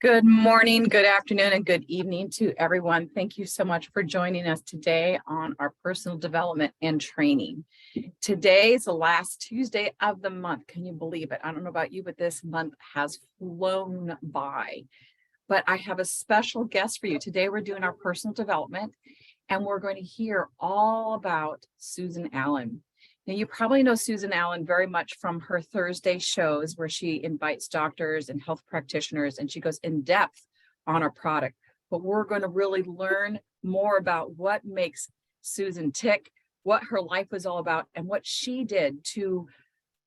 Good morning, good afternoon, and good evening to everyone. Thank you so much for joining us today on our personal development and training. Today is the last Tuesday of the month. Can you believe it? I don't know about you, but this month has flown by. But I have a special guest for you. Today we're doing our personal development, and we're going to hear all about Susan Allan. Now, you probably know Susan Allan very much from her Thursday shows where she invites doctors and health practitioners and she goes in depth on her product. But we're going to really learn more about what makes Susan tick, what her life was all about, and what she did to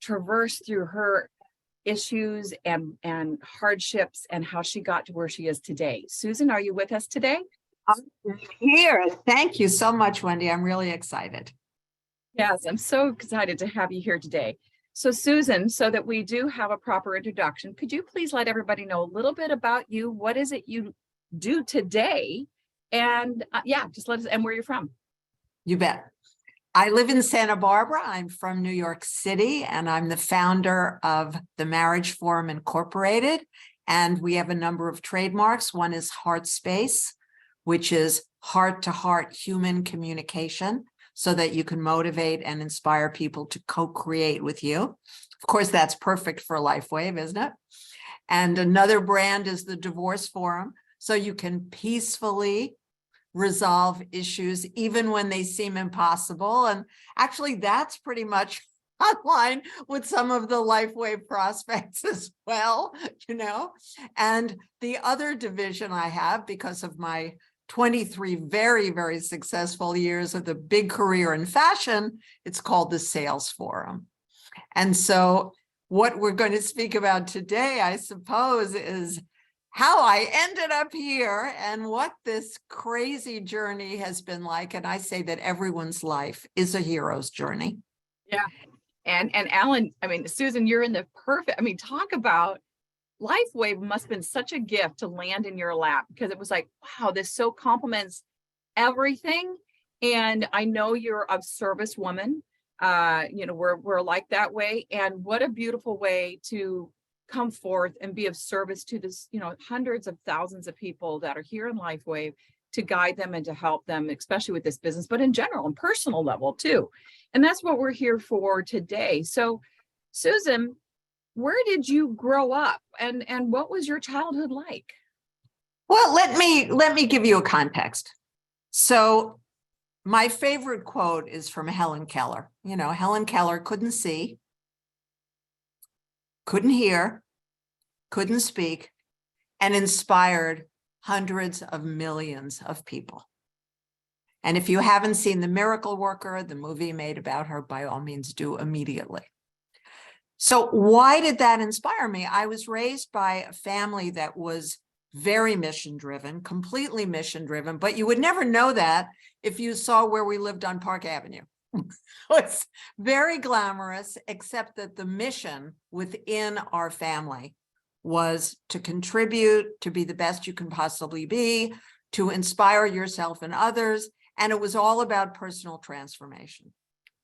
traverse through her issues and hardships and how she got to where she is today. Susan, are you with us today? I'm here. Thank you so much, Wendy. I'm really excited. Yes, I'm so excited to have you here today. So Susan, so that we do have a proper introduction, could you please let everybody know a little bit about you? What is it you do today? And just let us, and where you're from. You bet. I live in Santa Barbara. I'm from New York City, and I'm the founder of the Marriage Forum Incorporated. And we have a number of trademarks. One is Heart Space, which is heart-to-heart human communication, so that you can motivate and inspire people to co-create with you. Of course, that's perfect for Lifewave, isn't it? And another brand is the Divorce Forum, so you can peacefully resolve issues even when they seem impossible. And actually, that's pretty much online with some of the Lifewave prospects as well, And the other division I have, because of my 23 very, very successful years of the big career in fashion, it's called the Sales Forum. And so what we're going to speak about today, I suppose, is how I ended up here and what this crazy journey has been like. And I say that everyone's life is a hero's journey. Yeah. And Allan, Susan, you're in the perfect, talk about Lifewave must have been such a gift to land in your lap, because it was like, wow, this so complements everything. And I know you're a service woman. We're like that way. And what a beautiful way to come forth and be of service to this, hundreds of thousands of people that are here in Lifewave, to guide them and to help them, especially with this business, but in general, on personal level too. And that's what we're here for today. So, Susan, where did you grow up, and what was your childhood like? Well, let me give you a context. So my favorite quote is from Helen Keller. Helen Keller couldn't see, couldn't hear, couldn't speak, and inspired hundreds of millions of people. And if you haven't seen The Miracle Worker, the movie made about her, by all means do immediately. So why did that inspire me? I was raised by a family that was very mission-driven, completely mission-driven, but you would never know that if you saw where we lived on Park Avenue. It's very glamorous, except that the mission within our family was to contribute, to be the best you can possibly be, to inspire yourself and others, and it was all about personal transformation.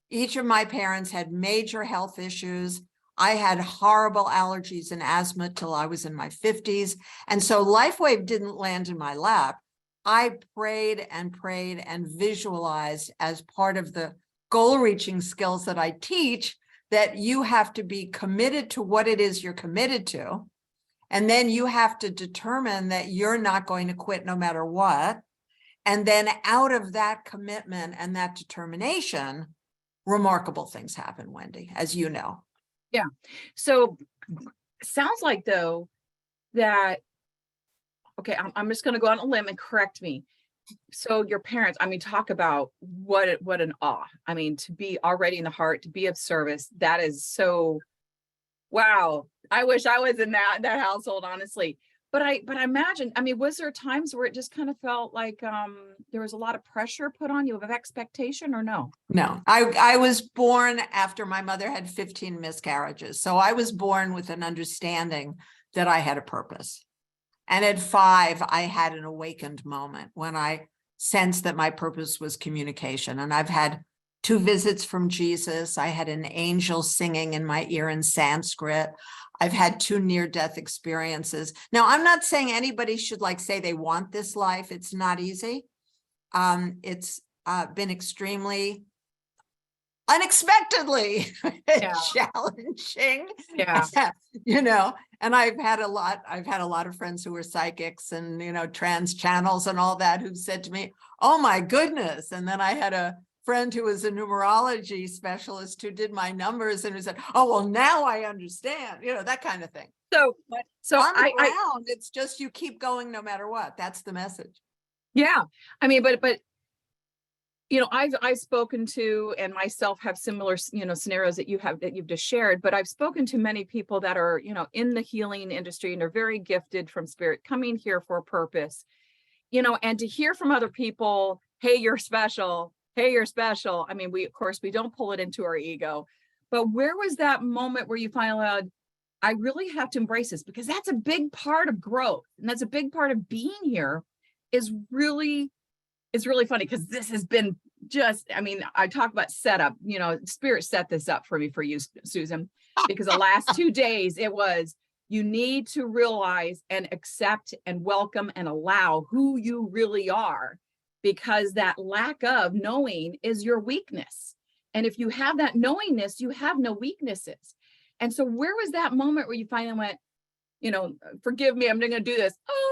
Each of my parents had major health issues. I had horrible allergies and asthma till I was in my 50s. And so Lifewave didn't land in my lap. I prayed and visualized as part of the goal-reaching skills that I teach, that you have to be committed to what it is you're committed to. And then you have to determine that you're not going to quit no matter what. And then out of that commitment and that determination, remarkable things happen, Wendy, as you know. Yeah. So sounds like, though, that, okay, I'm just going to go on a limb and correct me. So your parents, talk about what an awe. To be already in the heart, to be of service, that is so, wow. I wish I was in that household, honestly. But I imagine, was there times where it just kind of felt like there was a lot of pressure put on you of expectation, or no? No, I was born after my mother had 15 miscarriages. So I was born with an understanding that I had a purpose. And at 5, I had an awakened moment when I sensed that my purpose was communication. And I've had 2 visits from Jesus. I had an angel singing in my ear in Sanskrit. I've had 2 near-death experiences. Now, I'm not saying anybody should like say they want this life. It's not easy. It's been extremely unexpectedly challenging. Yeah. And I've had a lot of friends who were psychics and, trans channels and all that who've said to me, oh my goodness. And then I had a friend who was a numerology specialist who did my numbers and who said, oh, well, now I understand, that kind of thing. So On the ground, it's just, you keep going no matter what. That's the message. Yeah. I mean, but I've spoken to, and myself have similar, scenarios that you've just shared, but I've spoken to many people that are, in the healing industry and are very gifted from spirit, coming here for a purpose, and to hear from other people, hey, you're special. Hey, you're special. I mean, of course, we don't pull it into our ego, but where was that moment where you finally had, I really have to embrace this, because that's a big part of growth. And that's a big part of being here it's really funny, because this has been I talk about setup, spirit set this up for me, for you, Susan, because the last 2 days it was, you need to realize and accept and welcome and allow who you really are, because that lack of knowing is your weakness. And if you have that knowingness, you have no weaknesses. And so where was that moment where you finally went, forgive me, I'm going to do this. Oh,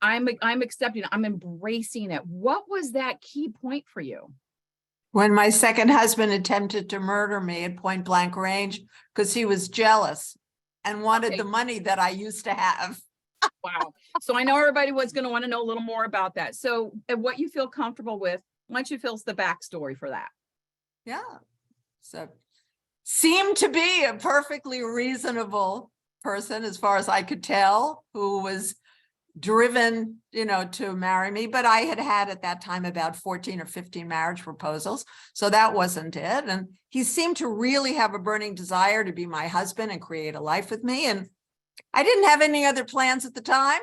I'm accepting it. I'm embracing it. What was that key point for you? When my second husband attempted to murder me at point blank range because he was jealous and wanted the money that I used to have. Wow. So I know everybody was going to want to know a little more about that. So what you feel comfortable with, why don't you fill us the backstory for that? Yeah. So seemed to be a perfectly reasonable person, as far as I could tell, who was driven, to marry me. But I had at that time about 14 or 15 marriage proposals. So that wasn't it. And he seemed to really have a burning desire to be my husband and create a life with me. And I didn't have any other plans at the time.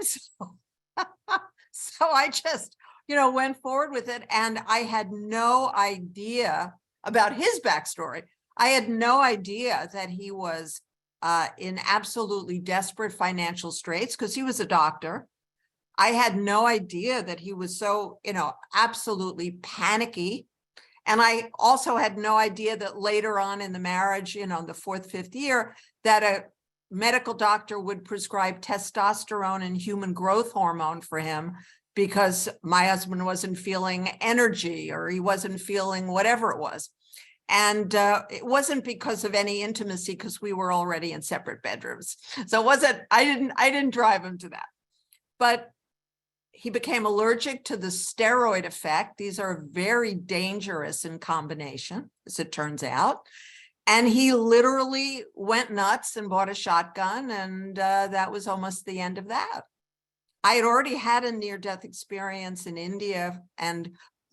So I just, went forward with it. And I had no idea about his backstory. I had no idea that he was in absolutely desperate financial straits, because he was a doctor. I had no idea that he was so, absolutely panicky. And I also had no idea that later on in the marriage, the 4th, 5th year, that a medical doctor would prescribe testosterone and human growth hormone for him, because my husband wasn't feeling energy, or he wasn't feeling whatever it was. And it wasn't because of any intimacy, because we were already in separate bedrooms. So it wasn't, I didn't drive him to that. But he became allergic to the steroid effect. These are very dangerous in combination, as it turns out. And he literally went nuts and bought a shotgun. And that was almost the end of that. I had already had a near-death experience in India and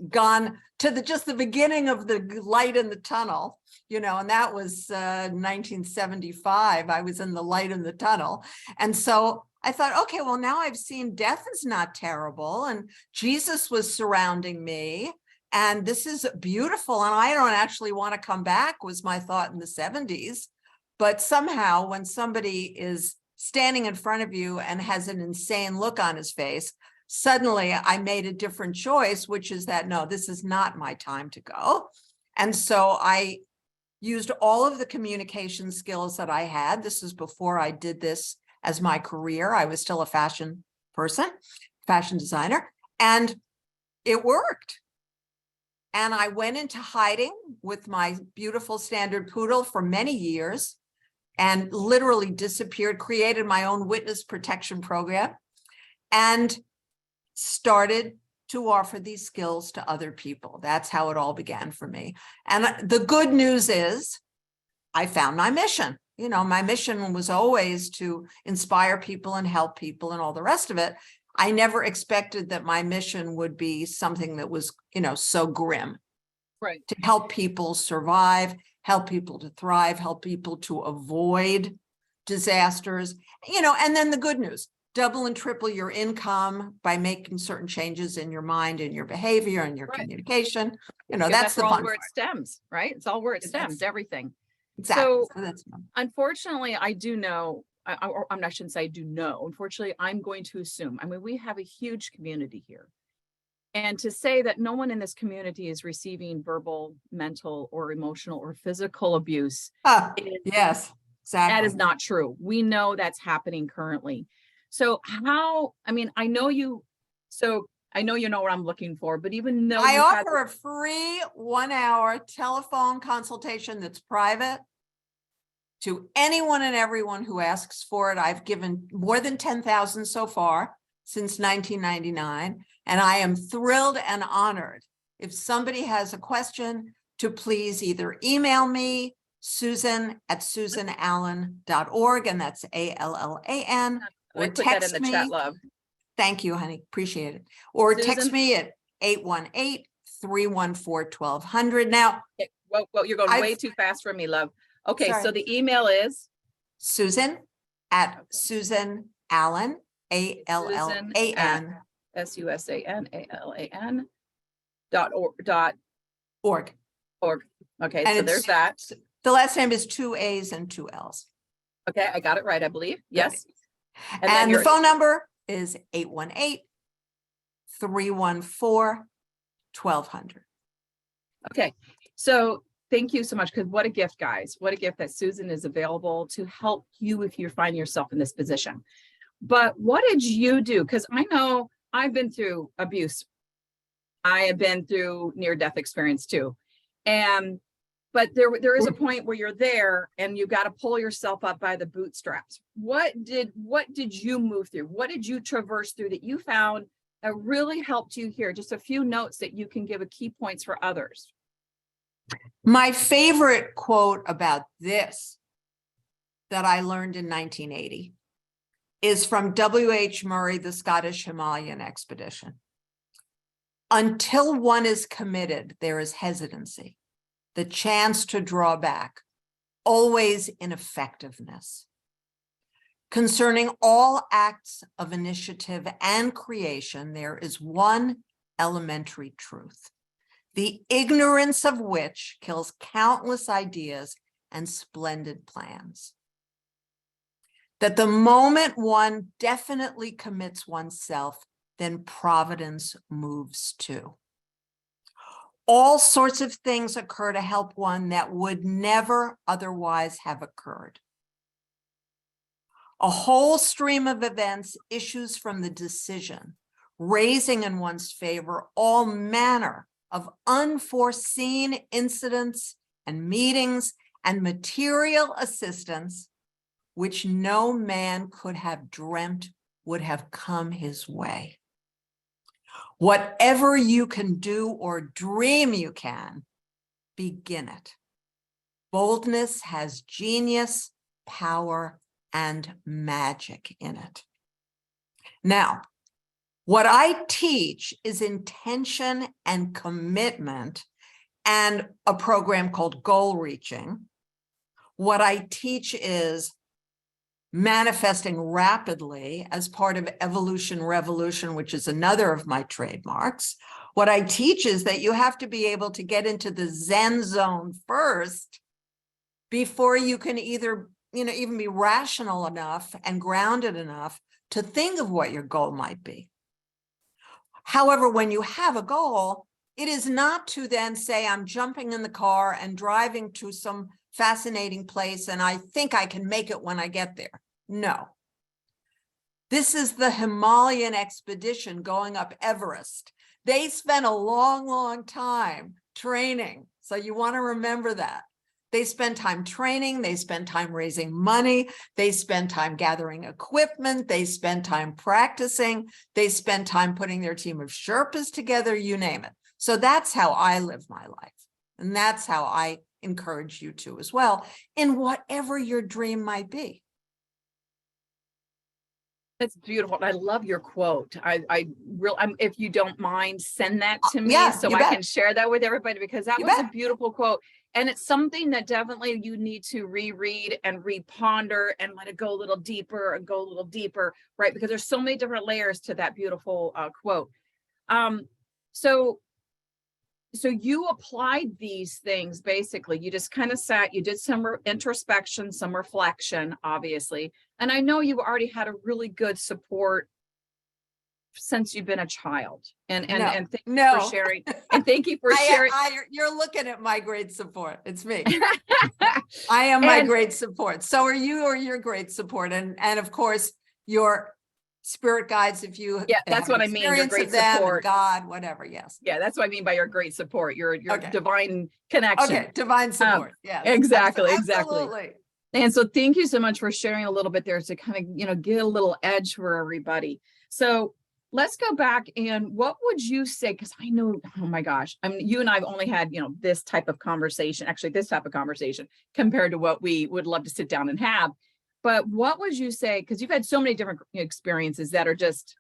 gone to just the beginning of the light in the tunnel, and that was 1975. I was in the light in the tunnel. And so I thought, okay, well, now I've seen death is not terrible, and Jesus was surrounding me, and this is beautiful, and I don't actually want to come back, was my thought in the 70s. But somehow when somebody is standing in front of you and has an insane look on his face, suddenly I made a different choice, which is that, no, this is not my time to go. And so I used all of the communication skills that I had. This is before I did this as my career. I was still a fashion person, fashion designer, and it worked. And I went into hiding with my beautiful standard poodle for many years and literally disappeared, created my own witness protection program, and started to offer these skills to other people. That's how it all began for me. And the good news is I found my mission. My mission was always to inspire people and help people and all the rest of it. I never expected that my mission would be something that was, so grim. Right. To help people survive, help people to thrive, help people to avoid disasters, and then the good news. double and triple your income by making certain changes in your mind and your behavior and your Right. communication. You know, Because that's the all fun where part. it stems, right? It's all where it That's- stems, everything. Exactly. So So that's fun. unfortunately, I do know, I shouldn't say I do know. Unfortunately, I'm going to assume, I mean, we have a huge community here. And to say that no one in this community is receiving verbal, mental, or emotional or physical abuse, Yes, that is exactly. not true. We know that's happening currently. So how, I mean, I know you know what I'm looking for, but even though I you had, offer a free 1-hour telephone consultation that's private to anyone and everyone who asks for it. I've given more than 10,000 so far since 1999, and I am thrilled and honored if somebody has a question to please either email me, Susan@susanallan.org, and that's ALLAN, I or put that in text the me. chat, love. Thank you, honey. Appreciate it. Or text Susan? me at 818-314-1200. Now, Well, you're going way I've- too fast for me, love. Okay, so Sorry. the email is Susan@Susan Allan, ALLAN. SUSANALAN Org. .org. Okay, And so there's that. The last name is 2 A's and 2 L's. Okay, I got it right, I believe. Yes. then And the your- phone number is 818-314-1200. Okay, so thank you so much, because what a gift, guys. What a gift that Susan is available to help you if you find yourself in this position. But what did you do? Because I know I've been through abuse. I have been through near-death experience too. But there is a point where you're there and you got to pull yourself up by the bootstraps. What did you move through? What did you traverse through that you found that really helped you here? Just a few notes that you can give a key points for others. My favorite quote about this that I learned in 1980 is from W.H. Murray, the Scottish Himalayan expedition. Until one is committed, there is hesitancy, the chance to draw back, always ineffectiveness. Concerning all acts of initiative and creation, there is one elementary truth, the ignorance of which kills countless ideas and splendid plans. That the moment one definitely commits oneself, then providence moves too. All sorts of things occur to help one that would never otherwise have occurred. A whole stream of events issues from the decision, raising in one's favor all manner of unforeseen incidents and meetings and material assistance, which no man could have dreamt would have come his way. Whatever you can do or dream you can, begin it. Boldness has genius, power, and magic in it. Now, what I teach is intention and commitment and a program called goal reaching. What I teach is manifesting rapidly as part of evolution revolution, which is another of my trademarks. What I teach is that you have to be able to get into the Zen zone first before you can either, even be rational enough and grounded enough to think of what your goal might be. However, when you have a goal, it is not to then say, I'm jumping in the car and driving to some fascinating place, and I think I can make it when I get there. No. This is the Himalayan expedition going up Everest. They spent a long, long time training. So you want to remember that. They spend time training, they spend time raising money, they spend time gathering equipment, they spend time practicing, they spend time putting their team of Sherpas together, you name it. So that's how I live my life. And that's how I encourage you to as well, in whatever your dream might be. That's beautiful. I love your quote. If you don't mind, send that to me Yeah, so you I bet. can share that with everybody, because that You was bet. a beautiful quote. And it's something that definitely you need to reread and reponder and let it go a little deeper and go a little deeper, right? Because there's so many different layers to that beautiful quote. So you applied these things, basically. You just kind of sat, you did some introspection, some reflection, obviously. And I know you've already had a really good support since you've been a child. And thank you for sharing. And thank you for sharing. You're looking at my great support. It's me. I am my great support. So are you, or your great support. And of course, your spirit guides, if you that's what I mean, your great support, God, whatever. Yes, that's what I mean by your great support, your divine connection. Divine support. Exactly. Absolutely. And so thank you so much for sharing a little bit there to kind of get a little edge for everybody. So let's go back, and what would you say, because I know, oh my gosh, I mean, you and I've only had this type of conversation, compared to what we would love to sit down and have. But what would you say, because you've had so many different experiences that are just,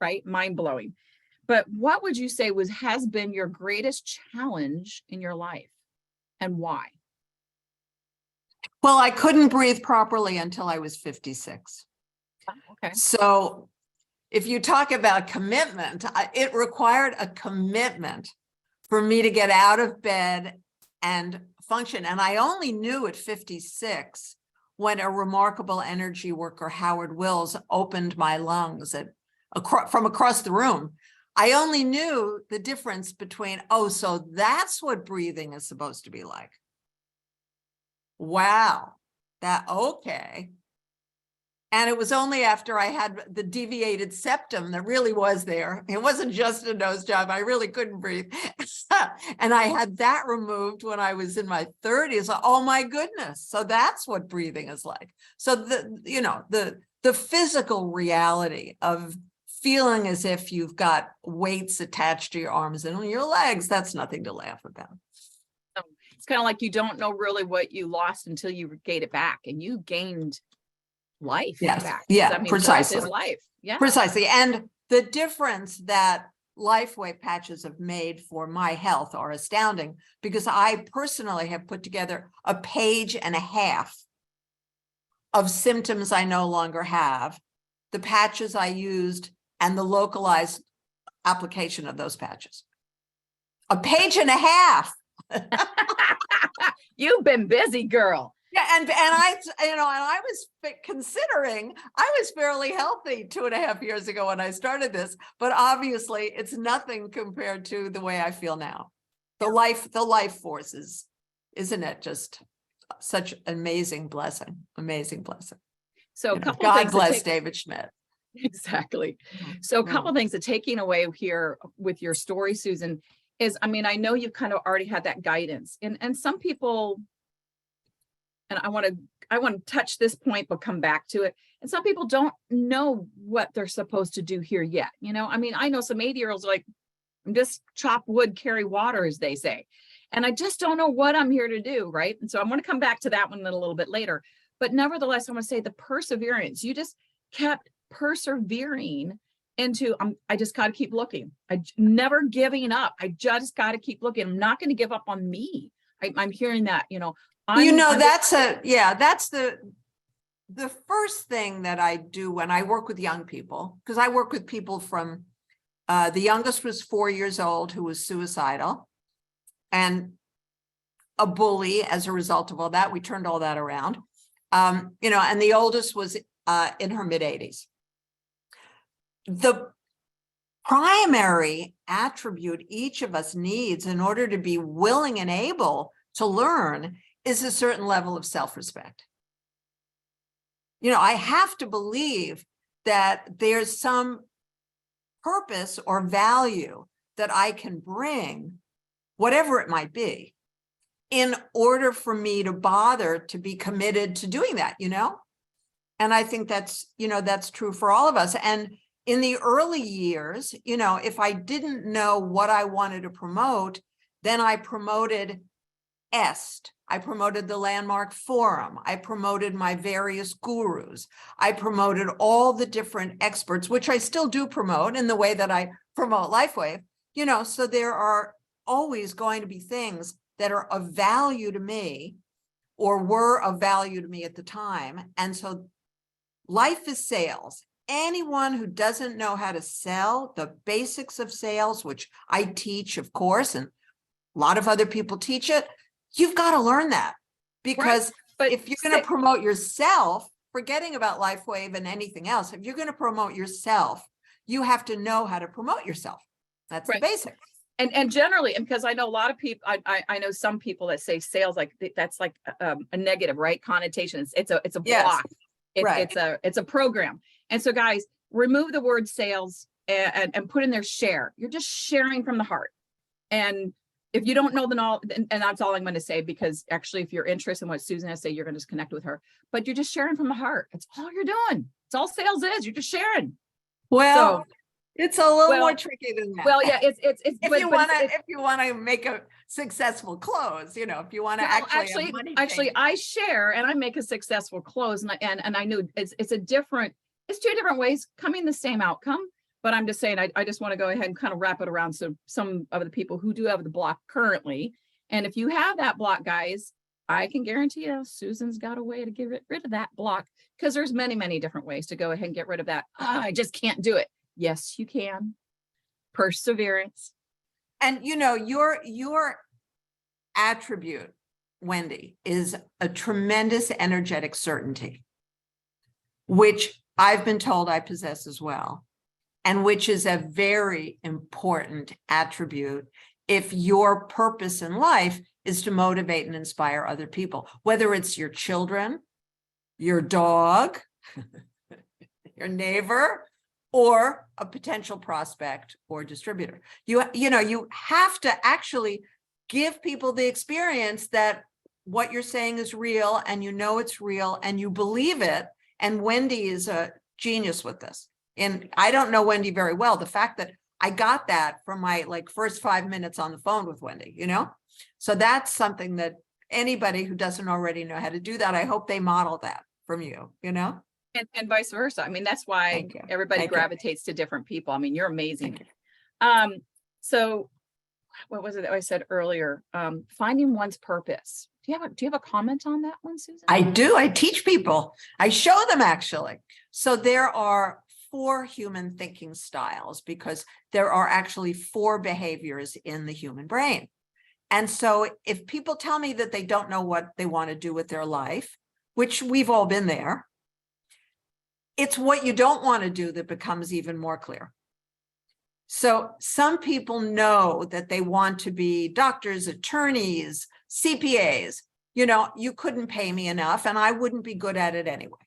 right, mind-blowing. But what would you say has been your greatest challenge in your life, and why? Well, I couldn't breathe properly until I was 56. Okay. So if you talk about commitment, it required a commitment for me to get out of bed and function. And I only knew at 56 when a remarkable energy worker, Howard Wills, opened my lungs from across the room. I only knew the difference between, so that's what breathing is supposed to be like. Wow, okay. And it was only after I had the deviated septum that really was there. It wasn't just a nose job. I really couldn't breathe. And I had that removed when I was in my 30s. Oh my goodness. So that's what breathing is like. So the physical reality of feeling as if you've got weights attached to your arms and your legs, that's nothing to laugh about. It's kind of like you don't know really what you lost until you gained it back, and you gained life back. Precisely. Life. Yeah, precisely. And the difference that Lifewave patches have made for my health are astounding, because I personally have put together a page and a half of symptoms I no longer have, the patches I used, and the localized application of those patches. A page and a half. You've been busy, girl. Yeah, and I was considering, I was fairly healthy 2.5 years ago when I started this, but obviously it's nothing compared to the way I feel now. The life forces, isn't it just such an amazing blessing? Amazing blessing. So God bless David Schmidt. Exactly. So a couple of things that taking away here with your story, Susan, is, I mean, I know you've kind of already had that guidance, and some people, and I want to touch this point, but come back to it. And some people don't know what they're supposed to do here yet. I mean, I know some 80-year-olds like, just chop wood, carry water, as they say. And I just don't know what I'm here to do, right? And so I'm going to come back to that one a little bit later. But nevertheless, I want to say the perseverance. You just kept persevering into, I just got to keep looking. I never giving up. I just got to keep looking. I'm not going to give up on me. I'm hearing that, that's the first thing that I do when I work with young people, because I work with people from, the youngest was 4 years old who was suicidal and a bully as a result of all that. We turned all that around, and the oldest was in her mid-80s. The primary attribute each of us needs in order to be willing and able to learn is a certain level of self-respect. I have to believe that there's some purpose or value that I can bring, whatever it might be, in order for me to bother to be committed to doing that, And I think that's true for all of us. And in the early years, if I didn't know what I wanted to promote, then I promoted EST. I promoted the Landmark Forum. I promoted my various gurus. I promoted all the different experts, which I still do promote in the way that I promote Lifewave. So there are always going to be things that are of value to me or were of value to me at the time. And so life is sales. Anyone who doesn't know how to sell, the basics of sales, which I teach, of course, and a lot of other people teach it, you've got to learn that. Because Right. But if you're going to promote yourself, forgetting about Lifewave and anything else, if you're going to promote yourself, you have to know how to promote yourself. That's the basic. And generally, and because I know a lot of people, I know some people that say sales, like that's like a negative, right? Connotation. It's a block. It's a program. And so guys, remove the word sales and put in there share. You're just sharing from the heart. And if you don't know, then and that's all I'm going to say, because actually, if you're interested in what Susan has to say, you're going to just connect with her. But you're just sharing from the heart. That's all you're doing. It's all sales is. You're just sharing. Well, it's a little more tricky than that. Well, yeah, it's if you want to make a successful close, you know, if you want to actually I share and I make a successful close, and I knew it's two different ways coming the same outcome. But I'm just saying, I just want to go ahead and kind of wrap it around. So some of the people who do have the block currently, and if you have that block, guys, I can guarantee you Susan's got a way to get rid of that block, because there's many, many different ways to go ahead and get rid of that. I just can't do it. Yes, you can. Perseverance. And you know, your attribute, Wendy, is a tremendous energetic certainty, which I've been told I possess as well, and which is a very important attribute if your purpose in life is to motivate and inspire other people, whether it's your children, your dog, your neighbor, or a potential prospect or distributor. You know, you have to actually give people the experience that what you're saying is real, and you know it's real, and you believe it. And Wendy is a genius with this. And I don't know Wendy very well. The fact that I got that from my first 5 minutes on the phone with Wendy, you know? So that's something that anybody who doesn't already know how to do that, I hope they model that from you, you know? And vice versa. I mean, that's why everybody gravitates to different people. I mean, you're amazing. So what was it that I said earlier? Finding one's purpose. Do you have a comment on that one, Susan? I do. I teach people. I show them, actually. So there are 4 human thinking styles, because there are actually 4 behaviors in the human brain. And so if people tell me that they don't know what they want to do with their life, which we've all been there, it's what you don't want to do that becomes even more clear. So some people know that they want to be doctors, attorneys, CPAs. You know, you couldn't pay me enough and I wouldn't be good at it anyway.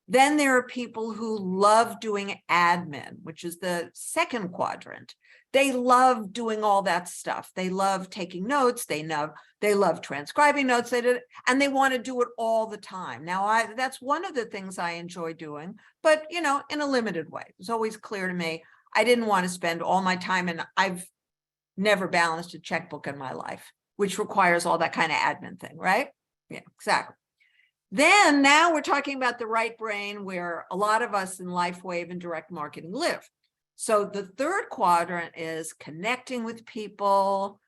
Then there are people who love doing admin, which is the second quadrant. They love doing all that stuff. They love taking notes. They love transcribing notes. And they want to do it all the time. Now, that's one of the things I enjoy doing, but you know, in a limited way. It's always clear to me I didn't want to spend all my time, and I've never balanced a checkbook in my life, which requires all that kind of admin thing, right? Yeah, exactly. Then now we're talking about the right brain, where a lot of us in Lifewave and direct marketing live. So the third quadrant is connecting with people,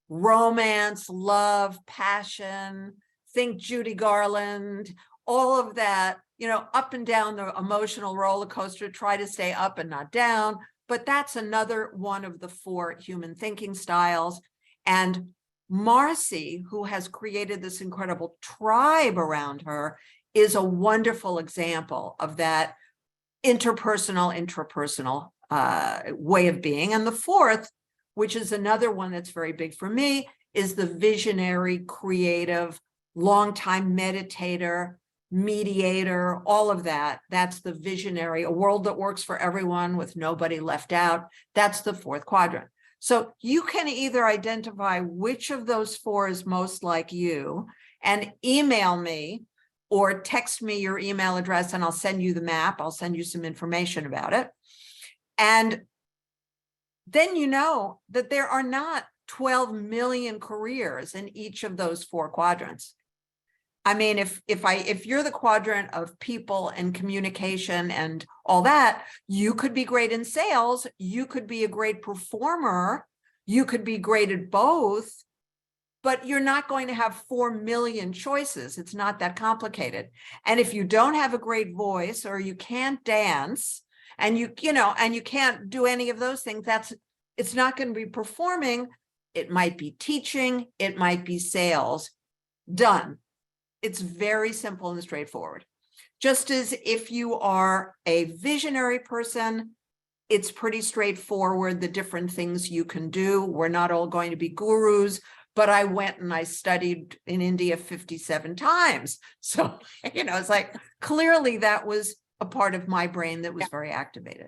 romance, love, passion, think Judy Garland, all of that, you know, up and down the emotional roller coaster, try to stay up and not down. But that's another one of the 4 human thinking styles. And Marcy, who has created this incredible tribe around her, is a wonderful example of that interpersonal, intrapersonal way of being. And the 4th, which is another one that's very big for me, is the visionary, creative, longtime meditator, mediator, all of that. That's the visionary, a world that works for everyone with nobody left out. That's the 4th quadrant. So you can either identify which of those 4 is most like you and email me or text me your email address and I'll send you the map. I'll send you some information about it. And then you know that there are not 12 million careers in each of those 4 quadrants. I mean, if you're the quadrant of people and communication and all that, you could be great in sales, you could be a great performer, you could be great at both, but you're not going to have 4 million choices. It's not that complicated. And if you don't have a great voice, or you can't dance, and you can't do any of those things, it's not going to be performing. It might be teaching, it might be sales. Done. It's very simple and straightforward. Just as if you are a visionary person, it's pretty straightforward, the different things you can do. We're not all going to be gurus, but I went and I studied in India 57 times. So, it's like, clearly that was a part of my brain that was very activated.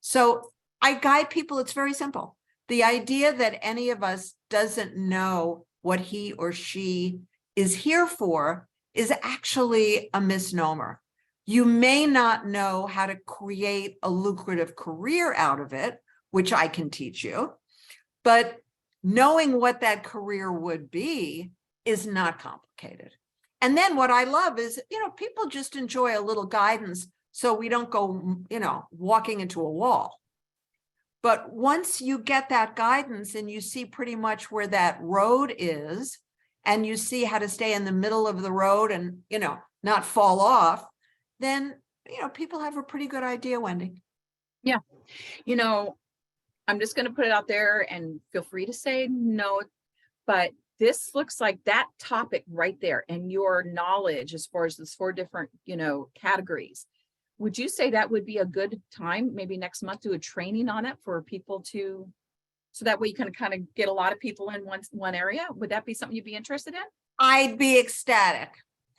So I guide people. It's very simple. The idea that any of us doesn't know what he or she is here for is actually a misnomer. You may not know how to create a lucrative career out of it, which I can teach you, but knowing what that career would be is not complicated. And then what I love is, people just enjoy a little guidance so we don't go, walking into a wall. But once you get that guidance and you see pretty much where that road is, and you see how to stay in the middle of the road and, not fall off, then, people have a pretty good idea, Wendy. Yeah. I'm just going to put it out there and feel free to say no, but this looks like that topic right there, and your knowledge as far as those 4 different, categories. Would you say that would be a good time, maybe next month, do a training on it for people so that way you can kind of get a lot of people in one area? Would that be something you'd be interested in? I'd be ecstatic.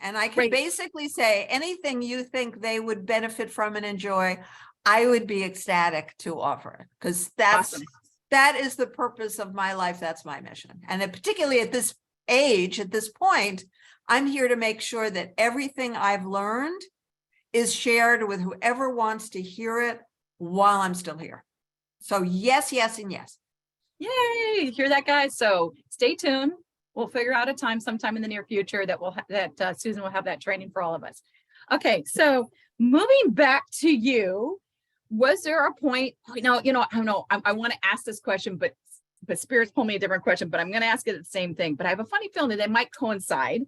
And I can Great. basically say anything you think they would benefit from and enjoy, I would be ecstatic to offer it, because Awesome. that is the purpose of my life. That's my mission. And particularly at this age, at this point, I'm here to make sure that everything I've learned is shared with whoever wants to hear it while I'm still here. So yes, yes, and yes. Yay! Hear that, guys? So stay tuned. We'll figure out a time sometime in the near future that Susan will have that training for all of us. Okay, so moving back to you, was there a point? I don't know. I want to ask this question, but spirits pull me a different question. But I'm going to ask it the same thing. But I have a funny feeling that they might coincide.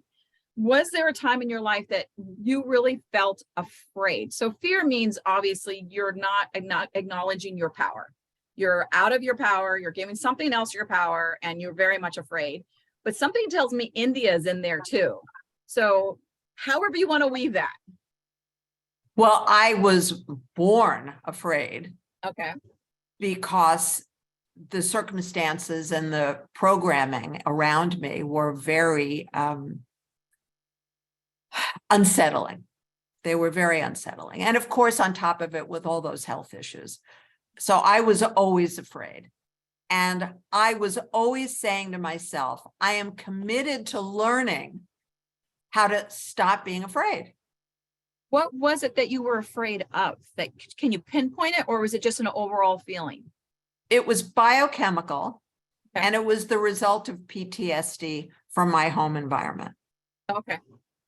Was there a time in your life that you really felt afraid? So fear means obviously you're not acknowledging your power. You're out of your power. You're giving something else your power, and you're very much afraid. But something tells me India is in there too. So however you want to weave that. Well, I was born afraid. Okay. Because the circumstances and the programming around me were very unsettling. They were very unsettling. And of course, on top of it, with all those health issues. So I was always afraid. And I was always saying to myself, I am committed to learning how to stop being afraid. What was it that you were afraid of? Can you pinpoint it, or was it just an overall feeling? It was biochemical, Okay. and it was the result of PTSD from my home environment. Okay.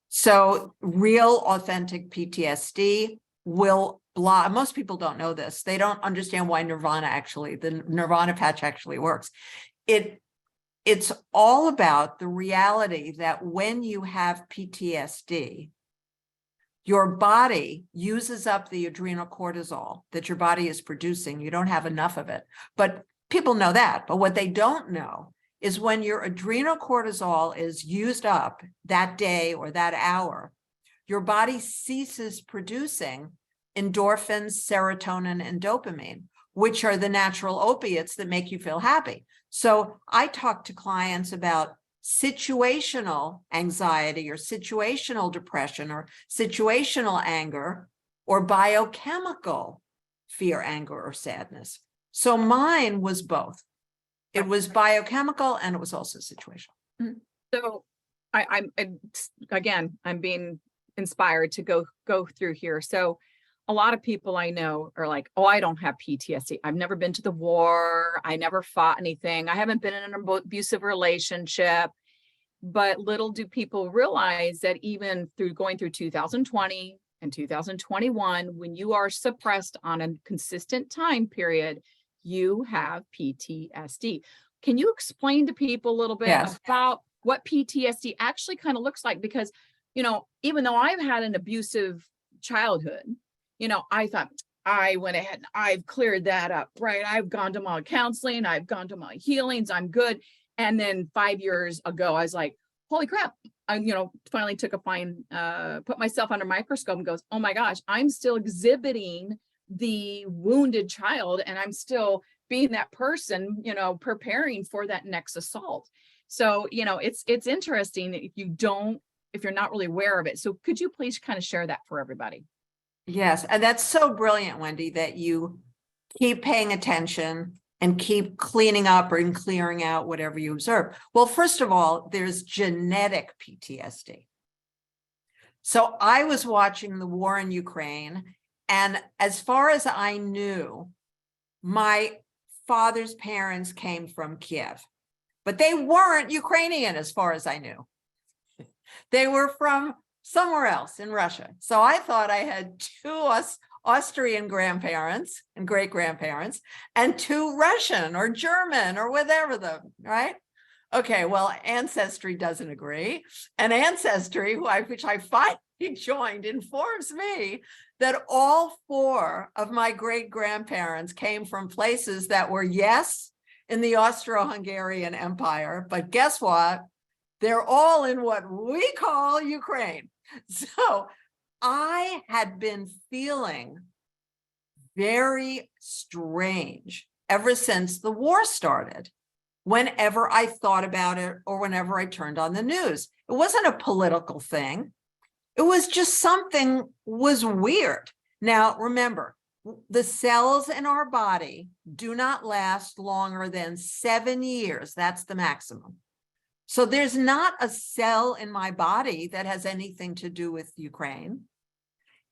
So real authentic PTSD will block. Most people don't know this. They don't understand why the Nirvana patch actually works. It's all about the reality that when you have PTSD, your body uses up the adrenal cortisol that your body is producing. You don't have enough of it, but people know that. But what they don't know is when your adrenal cortisol is used up that day or that hour, your body ceases producing endorphins, serotonin, and dopamine, which are the natural opiates that make you feel happy. So I talk to clients about situational anxiety or situational depression or situational anger or biochemical fear, anger, or sadness. So mine was both. It was biochemical and it was also situational. So I'm being inspired to go through here. So a lot of people I know are like, oh, I don't have PTSD. I've never been to the war. I never fought anything. I haven't been in an abusive relationship. But little do people realize that even going through 2020 and 2021, when you are suppressed on a consistent time period, you have PTSD. Can you explain to people a little bit Yes. about what PTSD actually kind of looks like, because, even though I've had an abusive childhood, I thought I went ahead and I've cleared that up, right? I've gone to my counseling, I've gone to my healings, I'm good. And then 5 years ago, I was like, holy crap. I, finally took put myself under a microscope and goes, oh my gosh, I'm still exhibiting the wounded child, and I'm still being that person, preparing for that next assault. So, it's interesting if you're not really aware of it. So could you please kind of share that for everybody? Yes, and that's so brilliant, Wendy, that you keep paying attention and keep cleaning up and clearing out whatever you observe. Well, first of all, there's genetic PTSD. So I was watching the war in Ukraine, and as far as I knew, my father's parents came from Kiev, but they weren't Ukrainian as far as I knew. They were from somewhere else in Russia. So I thought I had two Austrian grandparents and great grandparents and two Russian or German or whatever right? Okay, well, Ancestry doesn't agree. And Ancestry, which I finally joined, informs me that all four of my great grandparents came from places that were, yes, in the Austro-Hungarian Empire, but guess what? They're all in what we call Ukraine. So I had been feeling very strange ever since the war started, whenever I thought about it or whenever I turned on the news. It wasn't a political thing. It was just something was weird. Now, remember, the cells in our body do not last longer than 7 years. That's the maximum. So there's not a cell in my body that has anything to do with Ukraine.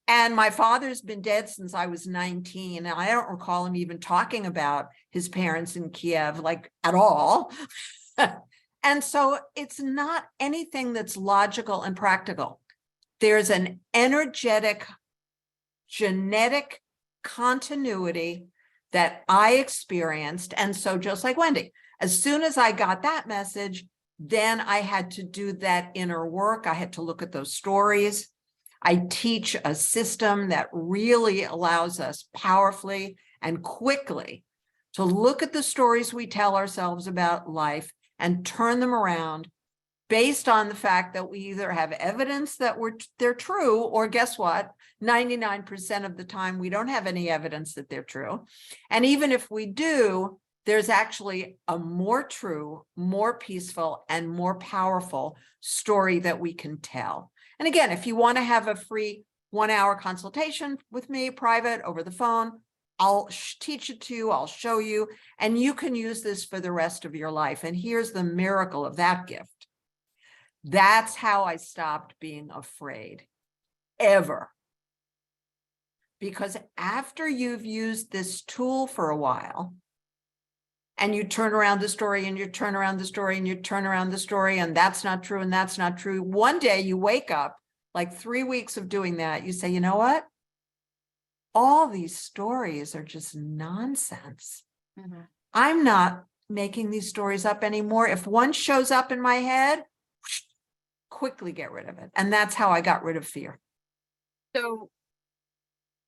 And my father's been dead since I was 19. And I don't recall him even talking about his parents in Kiev, like at all. And so it's not anything that's logical and practical. There's an energetic, genetic continuity that I experienced. And so just like Wendy, as soon as I got that message, then I had to do that inner work. I had to look at those stories. I teach a system that really allows us powerfully and quickly to look at the stories we tell ourselves about life and turn them around based on the fact that we either have evidence that they're true, or guess what? 99% of the time, we don't have any evidence that they're true. And even if we do, there's actually a more true, more peaceful, and more powerful story that we can tell. And again, if you want to have a free 1-hour consultation with me, private, over the phone, I'll teach it to you, I'll show you, and you can use this for the rest of your life. And here's the miracle of that gift. That's how I stopped being afraid, ever. Because after you've used this tool for a while, and you turn around the story and you turn around the story and you turn around the story, and that's not true and that's not true. One day you wake up, like 3 weeks of doing that, you say, you know what? All these stories are just nonsense. Mm-hmm. I'm not making these stories up anymore. If one shows up in my head, quickly get rid of it. And that's how I got rid of fear. So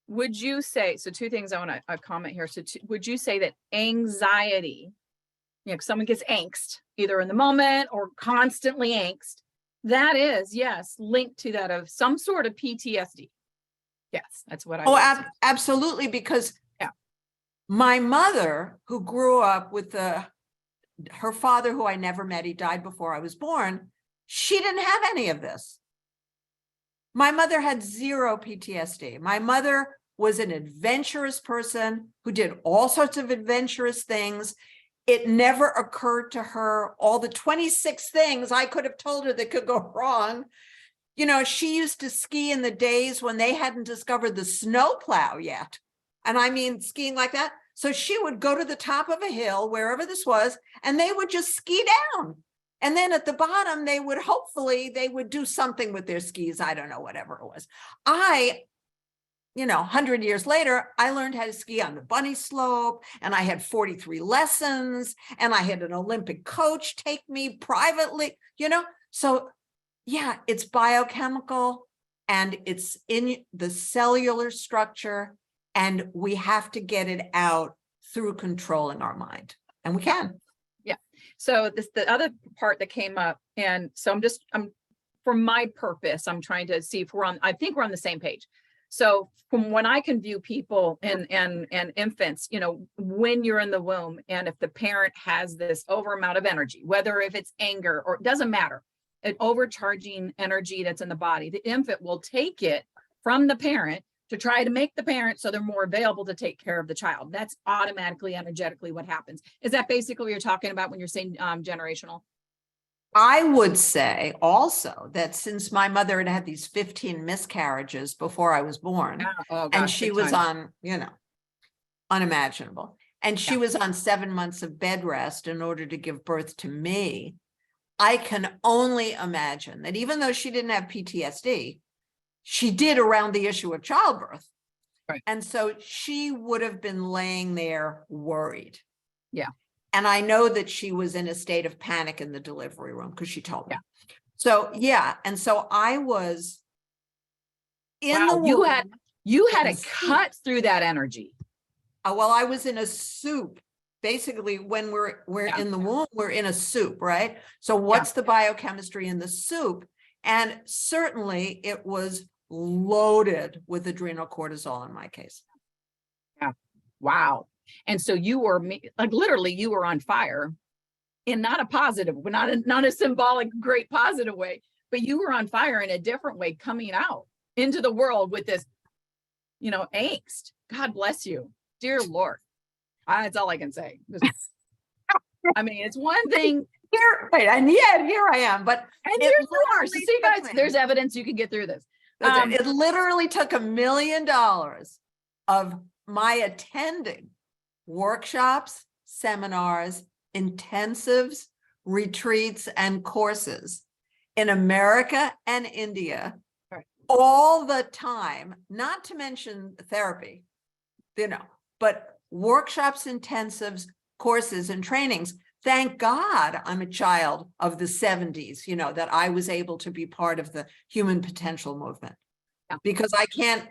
would you say, so two things I want to comment here. So would you say that anxiety, someone gets angst either in the moment or constantly angst, that is, yes, linked to that of some sort of PTSD? Yes, that's what I would absolutely, because my mother, who grew up with her father, who I never met, he died before I was born, she didn't have any of this. My mother had zero PTSD. My mother was an adventurous person who did all sorts of adventurous things. It never occurred to her all the 26 things I could have told her that could go wrong. She used to ski in the days when they hadn't discovered the snowplow yet. And I mean, skiing like that. So she would go to the top of a hill, wherever this was, and they would just ski down. And then at the bottom, they would do something with their skis. I don't know, whatever it was. I 100 years later, I learned how to ski on the bunny slope, and I had 43 lessons, and I had an Olympic coach take me privately, So yeah, it's biochemical and it's in the cellular structure, and we have to get it out through controlling our mind, and we can. Yeah. So the other part that came up, and so I'm for my purpose, I'm trying to see if I think we're on the same page. So from when I can view people and infants, when you're in the womb, and if the parent has this over amount of energy, whether if it's anger or it doesn't matter, an overcharging energy that's in the body, the infant will take it from the parent to try to make the parent so they're more available to take care of the child. That's automatically, energetically what happens. Is that basically what you're talking about when you're saying generational? I would say also that since my mother had had these 15 miscarriages before I was born, Oh, and gosh, she big was time. on, unimaginable. And she Yeah. was on 7 months of bed rest in order to give birth to me. I can only imagine that even though she didn't have PTSD, she did around the issue of childbirth. Right. And so she would have been laying there worried. Yeah. And I know that she was in a state of panic in the delivery room because she told me. Yeah. So, yeah. And so I was in the you womb. you had to cut through that energy. Well, I was in a soup. Basically, when we're in the womb, we're in a soup, right? So what's the biochemistry in the soup? And certainly it was loaded with adrenal cortisol in my case. Yeah. Wow. And so you were like, literally you were on fire, in not a positive, but not a symbolic, great positive way, but you were on fire in a different way, coming out into the world with this, angst. God bless you, dear Lord. That's all I can say. I mean, it's one thing Here, right, and yet here I am. But and here you are. So see, guys, there's evidence you can get through this. It literally took $1 million of my attending workshops, seminars, intensives, retreats, and courses in America and India, all the time, not to mention therapy, but workshops, intensives, courses, and trainings. Thank God I'm a child of the 70s, that I was able to be part of the human potential movement, because I can't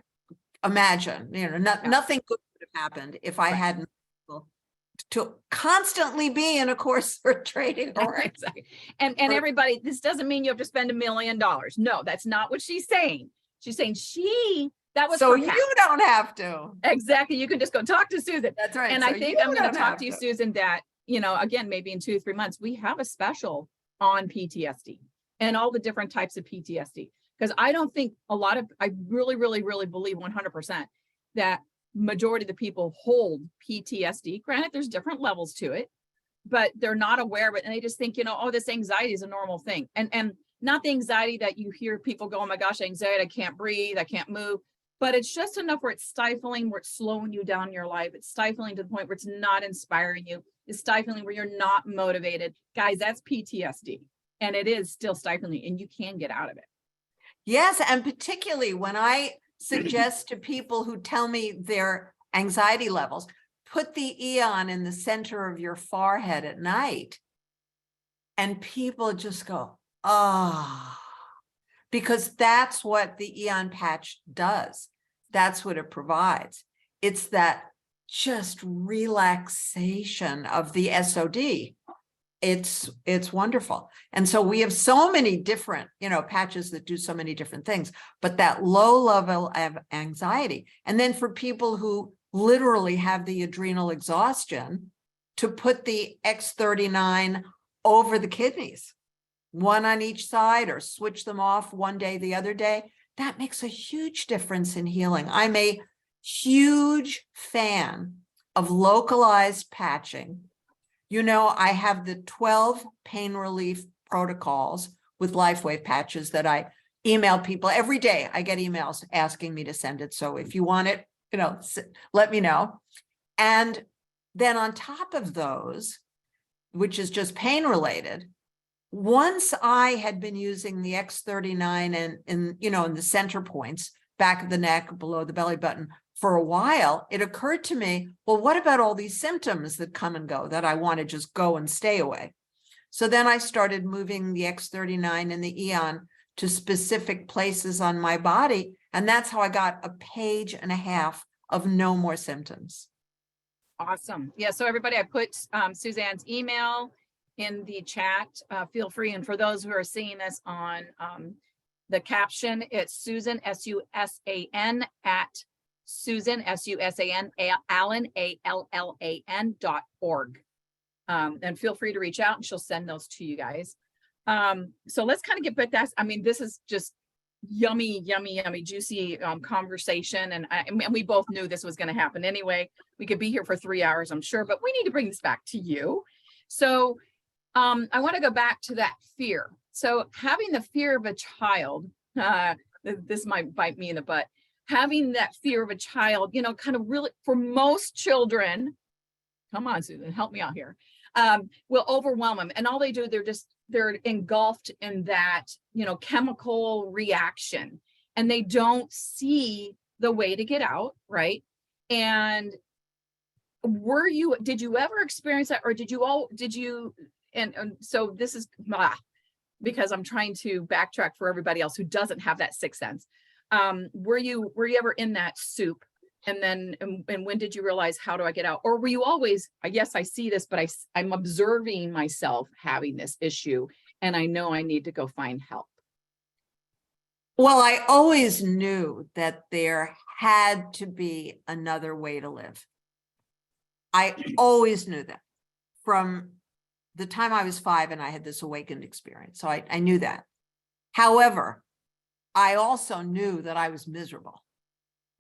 imagine, nothing good would have happened if I hadn't to constantly be in a course or training. Exactly. And everybody, this doesn't mean you have to spend $1 million. No, that's not what she's saying. She's saying that was so you don't have to. Exactly. You can just go talk to Susan. That's right. And so I think I'm going to talk to you, Susan, that, again, maybe in 2 or 3 months, we have a special on PTSD and all the different types of PTSD. Because I don't think I really, really, really believe 100% that majority of the people hold PTSD. Granted, there's different levels to it, but they're not aware of it. And they just think, this anxiety is a normal thing. And not the anxiety that you hear people go, oh my gosh, anxiety, I can't breathe, I can't move. But it's just enough where it's stifling, where it's slowing you down in your life. It's stifling to the point where it's not inspiring you. It's stifling where you're not motivated. Guys, that's PTSD. And it is still stifling, and you can get out of it. Yes. And particularly when I suggest to people who tell me their anxiety levels, put the eon in the center of your forehead at night. And people just go, because that's what the eon patch does. That's what it provides. It's that just relaxation of the SOD. It's wonderful. And so we have so many different, patches that do so many different things, but that low level of anxiety. And then for people who literally have the adrenal exhaustion, to put the X39 over the kidneys, one on each side, or switch them off one day, the other day, that makes a huge difference in healing. I'm a huge fan of localized patching. I have the 12 pain relief protocols with Lifewave patches that I email people every day. I get emails asking me to send it. So if you want it, let me know. And then on top of those, which is just pain related, once I had been using the X39 and in the center points back of the neck, below the belly button for a while, it occurred to me, well, what about all these symptoms that come and go that I want to just go and stay away? So then I started moving the X39 and the Eon to specific places on my body. And that's how I got a page and a half of no more symptoms. Awesome. Yeah. So everybody, I put Suzanne's email in the chat. Feel free. And for those who are seeing this on the caption, it's Susan, SUSAN, at Susan, SUSAN, Allan, ALLAN.org. And feel free to reach out and she'll send those to you guys. So let's kind of get back to that. I mean, this is just yummy, juicy conversation. And we both knew this was going to happen anyway. We could be here for 3 hours, I'm sure, but we need to bring this back to you. So I want to go back to that fear. So having the fear of a child, this might bite me in the butt, having that fear of a child, you know, kind of really, for most children, come on, Susan, help me out here, will overwhelm them. And all they do, they're engulfed in that, you know, chemical reaction, and they don't see the way to get out, right? And did you ever experience that, or so this is because I'm trying to backtrack for everybody else who doesn't have that sixth sense. Were you ever in that soup? And then, and when did you realize, how do I get out? Or were you always, yes, I see this, but I'm observing myself having this issue, and I know I need to go find help? Well, I always knew that there had to be another way to live. I always knew that from the time I was 5 and I had this awakened experience. So I knew that. However, I also knew that I was miserable.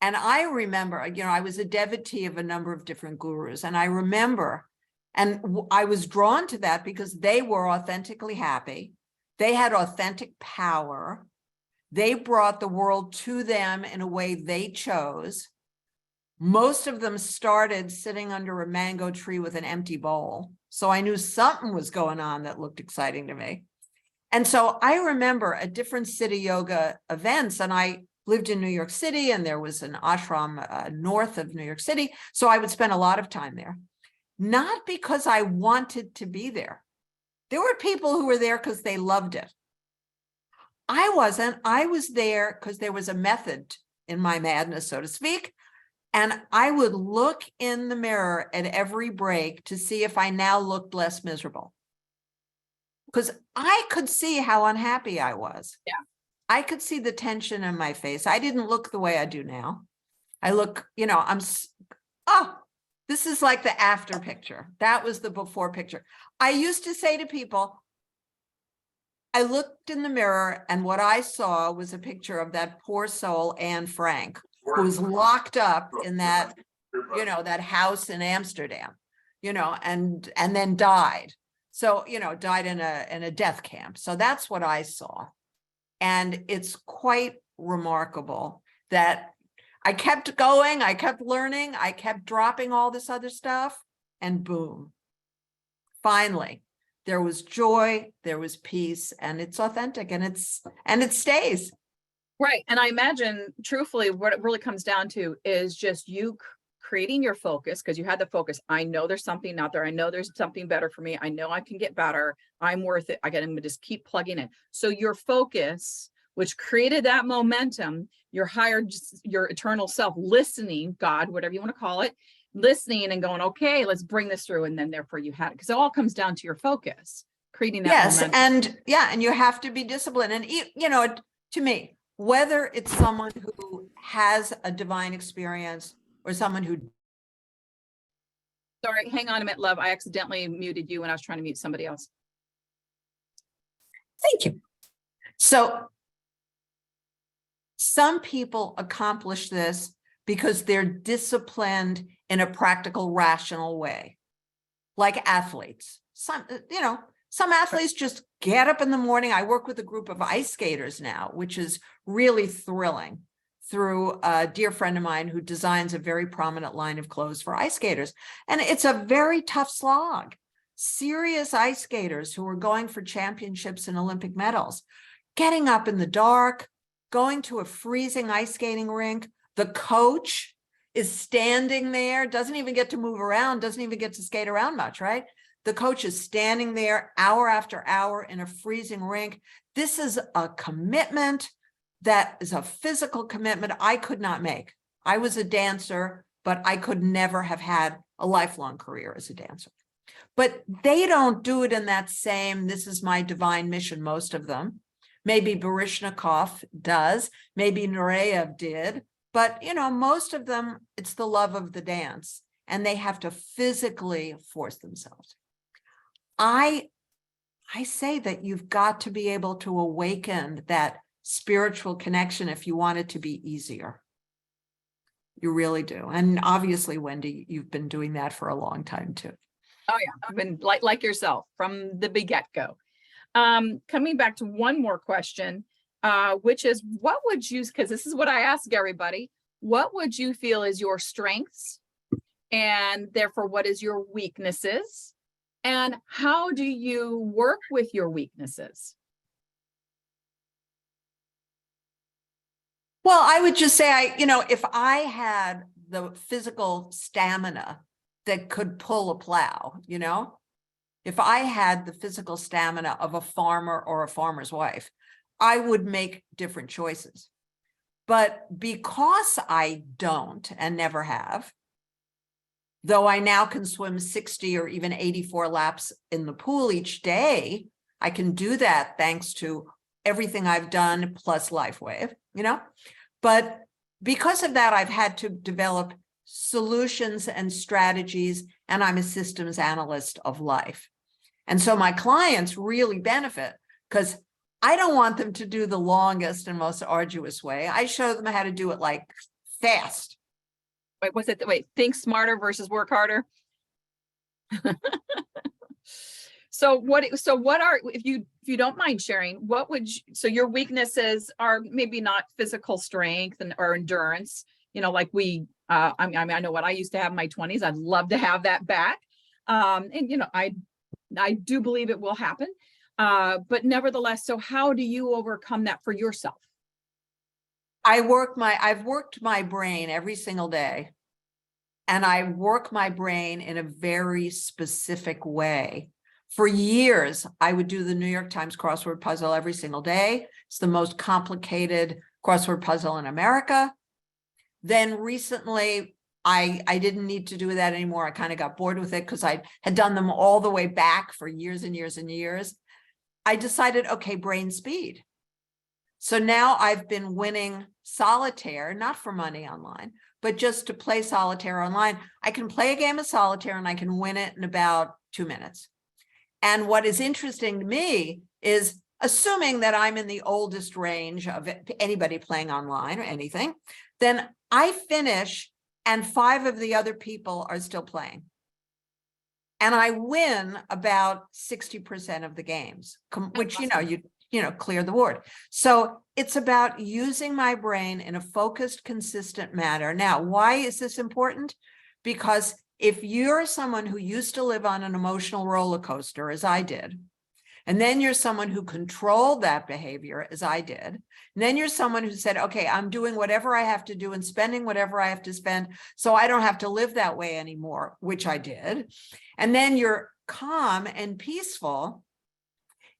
And I remember, you know, I was a devotee of a number of different gurus. And I remember, and I was drawn to that because they were authentically happy. They had authentic power. They brought the world to them in a way they chose. Most of them started sitting under a mango tree with an empty bowl. So I knew something was going on that looked exciting to me. And so I remember at different city yoga events, and I lived in New York City, and there was an ashram north of New York City. So I would spend a lot of time there, not because I wanted to be there. There were people who were there because they loved it. I wasn't. I was there because there was a method in my madness, so to speak. And I would look in the mirror at every break to see if I now looked less miserable. Because I could see how unhappy I was. Yeah. I could see the tension in my face. I didn't look the way I do now. I look, you know, this is like the after picture. That was the before picture. I used to say to people, I looked in the mirror and what I saw was a picture of that poor soul, Anne Frank, who was locked up in that, you know, that house in Amsterdam, you know, and then died. So, you know, died in a death camp. So that's what I saw. And it's quite remarkable that I kept going, I kept learning, I kept dropping all this other stuff, and boom, finally, there was joy, there was peace, and it's authentic, and it stays. Right. And I imagine, truthfully, what it really comes down to is just you creating your focus, because you had the focus. I know there's something out there. I know there's something better for me. I know I can get better. I'm worth it. I'm going to just keep plugging in. So your focus, which created that momentum, your eternal self listening, God, whatever you want to call it, listening and going, okay, let's bring this through. And then therefore you had it, because it all comes down to your focus, creating that momentum. And you have to be disciplined. And, you know, to me, whether it's someone who has a divine experience or someone who. Sorry, hang on a minute, love. I accidentally muted you when I was trying to mute somebody else. Thank you. So some people accomplish this because they're disciplined in a practical, rational way, like athletes. Some athletes just get up in the morning. I work with a group of ice skaters now, which is really thrilling, through a dear friend of mine who designs a very prominent line of clothes for ice skaters. And it's a very tough slog. Serious ice skaters who are going for championships and Olympic medals, getting up in the dark, going to a freezing ice skating rink. The coach is standing there, doesn't even get to move around, doesn't even get to skate around much, right? The coach is standing there hour after hour in a freezing rink. This is a commitment that is a physical commitment I could not make. I was a dancer, but I could never have had a lifelong career as a dancer. But they don't do it in that same, this is my divine mission, most of them. Maybe Baryshnikov does, maybe Nureyev did, but most of them, it's the love of the dance, and they have to physically force themselves. I say that you've got to be able to awaken that spiritual connection if you want it to be easier. You really do. And obviously, Wendy, you've been doing that for a long time too. Oh yeah, I've been like yourself from the get-go. Coming back to one more question, which is, what would you, because this is what I ask everybody, what would you feel is your strengths? And therefore, what is your weaknesses? And how do you work with your weaknesses? Well, I would just say, if I had the physical stamina that could pull a plow, if I had the physical stamina of a farmer or a farmer's wife, I would make different choices. But because I don't and never have, though I now can swim 60 or even 84 laps in the pool each day, I can do that thanks to everything I've done plus Lifewave, But because of that, I've had to develop solutions and strategies, and I'm a systems analyst of life. And so my clients really benefit because I don't want them to do the longest and most arduous way. I show them how to do it like fast. Wait, think smarter versus work harder. So what are, if you don't mind sharing, what would you, so your weaknesses are maybe not physical strength or endurance, like I know what I used to have in my 20s. I'd love to have that back. And I do believe it will happen. But nevertheless, so how do you overcome that for yourself? I've worked my brain every single day, and I work my brain in a very specific way. For years, I would do the New York Times crossword puzzle every single day. It's the most complicated crossword puzzle in America. Then recently, I didn't need to do that anymore. I kind of got bored with it because I had done them all the way back for years and years and years. I decided, okay, brain speed. So now I've been winning solitaire, not for money online, but just to play solitaire online. I can play a game of solitaire and I can win it in about 2 minutes. And what is interesting to me is, assuming that I'm in the oldest range of anybody playing online or anything, then I finish and 5 of the other people are still playing. And I win about 60% of the games, which, you clear the board. So it's about using my brain in a focused, consistent manner. Now, why is this important? Because if you're someone who used to live on an emotional roller coaster, as I did, and then you're someone who controlled that behavior, as I did, and then you're someone who said, okay, I'm doing whatever I have to do and spending whatever I have to spend, so I don't have to live that way anymore, which I did. And then you're calm and peaceful.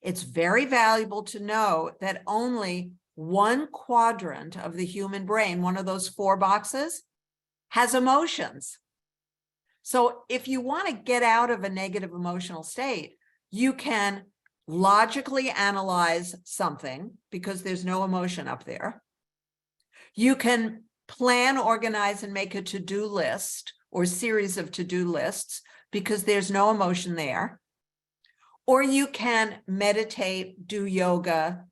It's very valuable to know that only 1 quadrant of the human brain, one of those 4 boxes, has emotions. So if you want to get out of a negative emotional state, you can logically analyze something because there's no emotion up there. You can plan, organize, and make a to-do list or series of to-do lists because there's no emotion there. Or you can meditate, do yoga.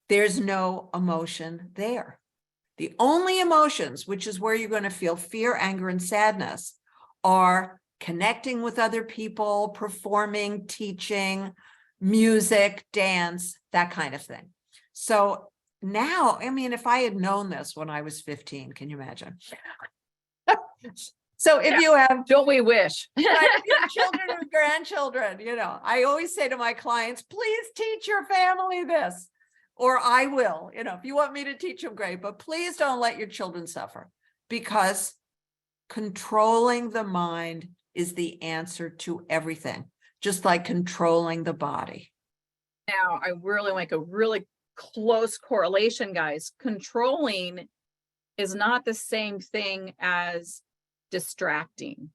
There's no emotion there. The only emotions, which is where you're going to feel fear, anger, and sadness, are connecting with other people, performing, teaching, music, dance, that kind of thing. So now, if I had known this when I was 15, can you imagine? So if you have, don't we wish? if you have children or grandchildren, I always say to my clients, please teach your family this. or I will, if you want me to teach them, great, but please don't let your children suffer, because controlling the mind is the answer to everything, just like controlling the body. Now, I really make a really close correlation, guys. Controlling is not the same thing as distracting.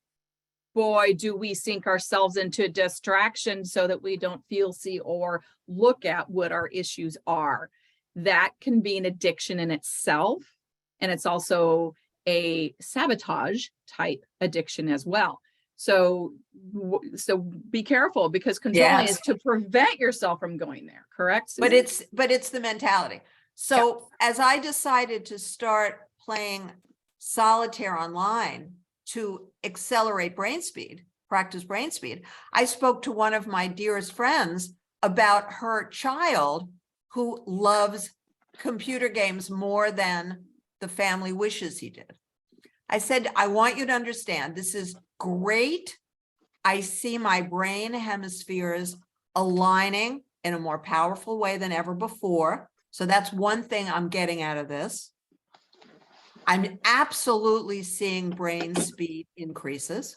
Boy, do we sink ourselves into distraction so that we don't feel, see, or look at what our issues are. That can be an addiction in itself. And it's also a sabotage type addiction as well. So be careful, because controlling is to prevent yourself from going there, correct, Susan? But it's the mentality. So as I decided to start playing solitaire online to accelerate brain speed, practice brain speed, I spoke to one of my dearest friends about her child who loves computer games more than the family wishes he did. I said, I want you to understand, this is great. I see my brain hemispheres aligning in a more powerful way than ever before. So that's one thing I'm getting out of this. I'm absolutely seeing brain speed increases.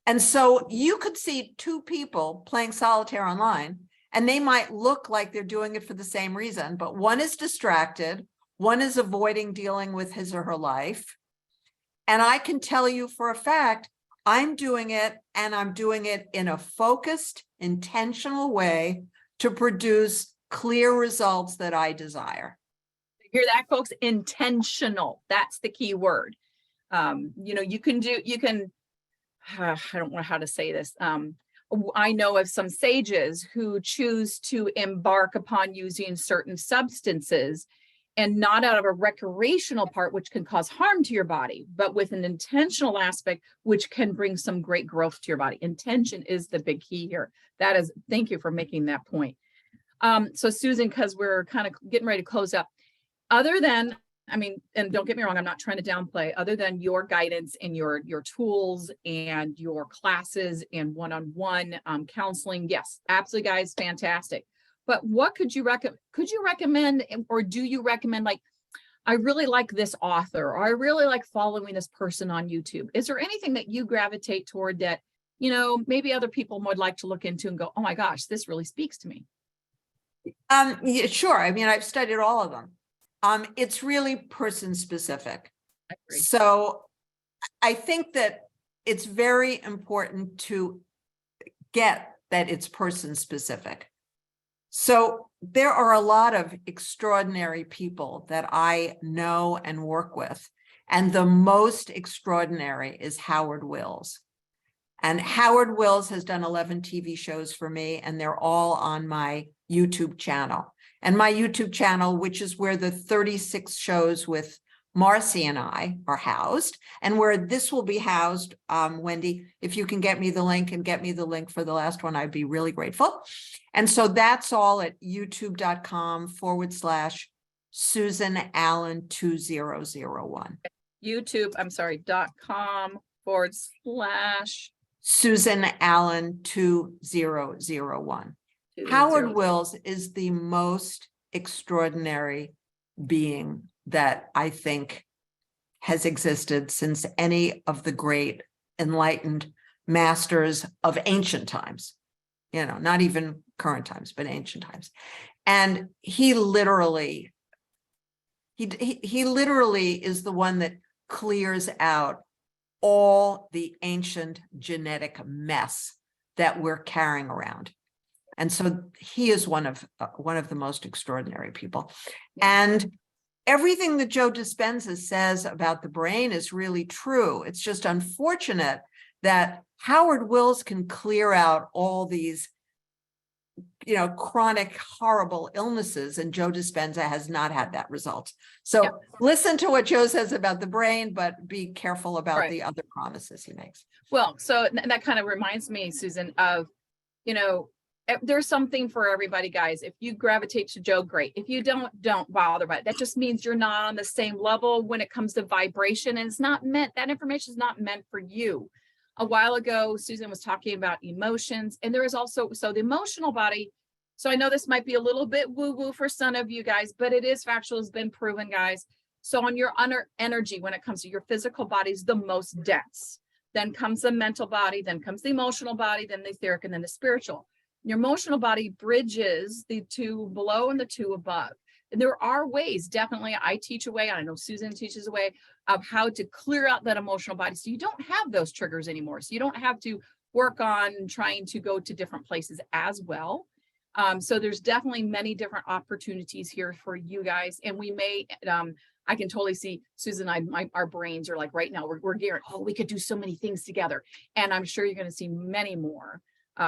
And so you could see two people playing solitaire online, and they might look like they're doing it for the same reason, but one is distracted, one is avoiding dealing with his or her life. And I can tell you for a fact, I'm doing it, and I'm doing it in a focused, intentional way to produce clear results that I desire. Hear that, folks? Intentional. That's the key word. You can, I don't know how to say this. I know of some sages who choose to embark upon using certain substances, and not out of a recreational part, which can cause harm to your body, but with an intentional aspect, which can bring some great growth to your body. Intention is the big key here. Thank you for making that point. So Susan, because we're kind of getting ready to close up, other than, and don't get me wrong, I'm not trying to downplay, other than your guidance and your tools and your classes and one-on-one counseling, yes, absolutely, guys, fantastic. But what could you recommend, or do you recommend, like, I really like this author, or I really like following this person on YouTube? Is there anything that you gravitate toward that, maybe other people would like to look into and go, oh my gosh, this really speaks to me? Yeah, sure. I've studied all of them. It's really person specific. So I think that it's very important to get that it's person specific. So there are a lot of extraordinary people that I know and work with, and the most extraordinary is Howard Wills. And Howard Wills has done 11 TV shows for me, and they're all on my YouTube channel. And my YouTube channel, which is where the 36 shows with Marcy and I are housed, and where this will be housed, Wendy, if you can get me the link for the last one, I'd be really grateful. And so that's all at youtube.com/Susan Allan 2001. youtube.com/Susan Allan 2001. Howard Wills is the most extraordinary being that I think has existed since any of the great enlightened masters of ancient times, not even current times, but ancient times. And he literally is the one that clears out all the ancient genetic mess that we're carrying around. And so he is one of the most extraordinary people. And everything that Joe Dispenza says about the brain is really true. It's just unfortunate that Howard Wills can clear out all these, chronic, horrible illnesses, and Joe Dispenza has not had that result. So listen to what Joe says about the brain, but be careful about the other promises he makes. Well, so that kind of reminds me, Susan, of, there's something for everybody, guys. If you gravitate to Joe, great. If you don't bother about it. That just means you're not on the same level when it comes to vibration, and it's not meant, that information is not meant for you. A while ago, Susan was talking about emotions, and there is also, so the emotional body So I know this might be a little bit woo-woo for some of you guys, but it is factual, it's been proven, guys. So on your energy, when it comes to your physical body, is the most dense. Then comes the mental body, then comes the emotional body, then the etheric, and then the spiritual. Your emotional body bridges the two below and the two above. And there are ways, definitely, I teach a way, I know Susan teaches a way of how to clear out that emotional body so you don't have those triggers anymore. So you don't have to work on trying to go to different places as well. So there's definitely many different opportunities here for you guys. And we may, I can totally see Susan and I, our brains are like right now, we're gearing, oh, we could do so many things together. And I'm sure you're going to see many more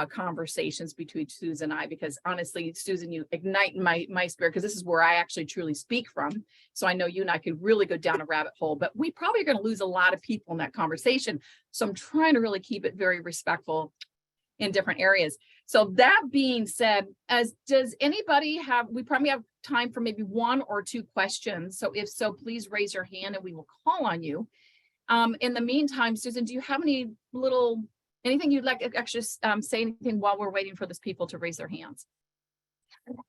conversations between Susan and I, because honestly, Susan, you ignite my spirit, because this is where I actually truly speak from. So I know you and I could really go down a rabbit hole, but we probably are going to lose a lot of people in that conversation. So I'm trying to really keep it very respectful in different areas. So that being said, does anybody have, we probably have time for maybe one or two questions. So if so, please raise your hand and we will call on you. In the meantime, Susan, do you have anything you'd like to actually say anything while we're waiting for those people to raise their hands?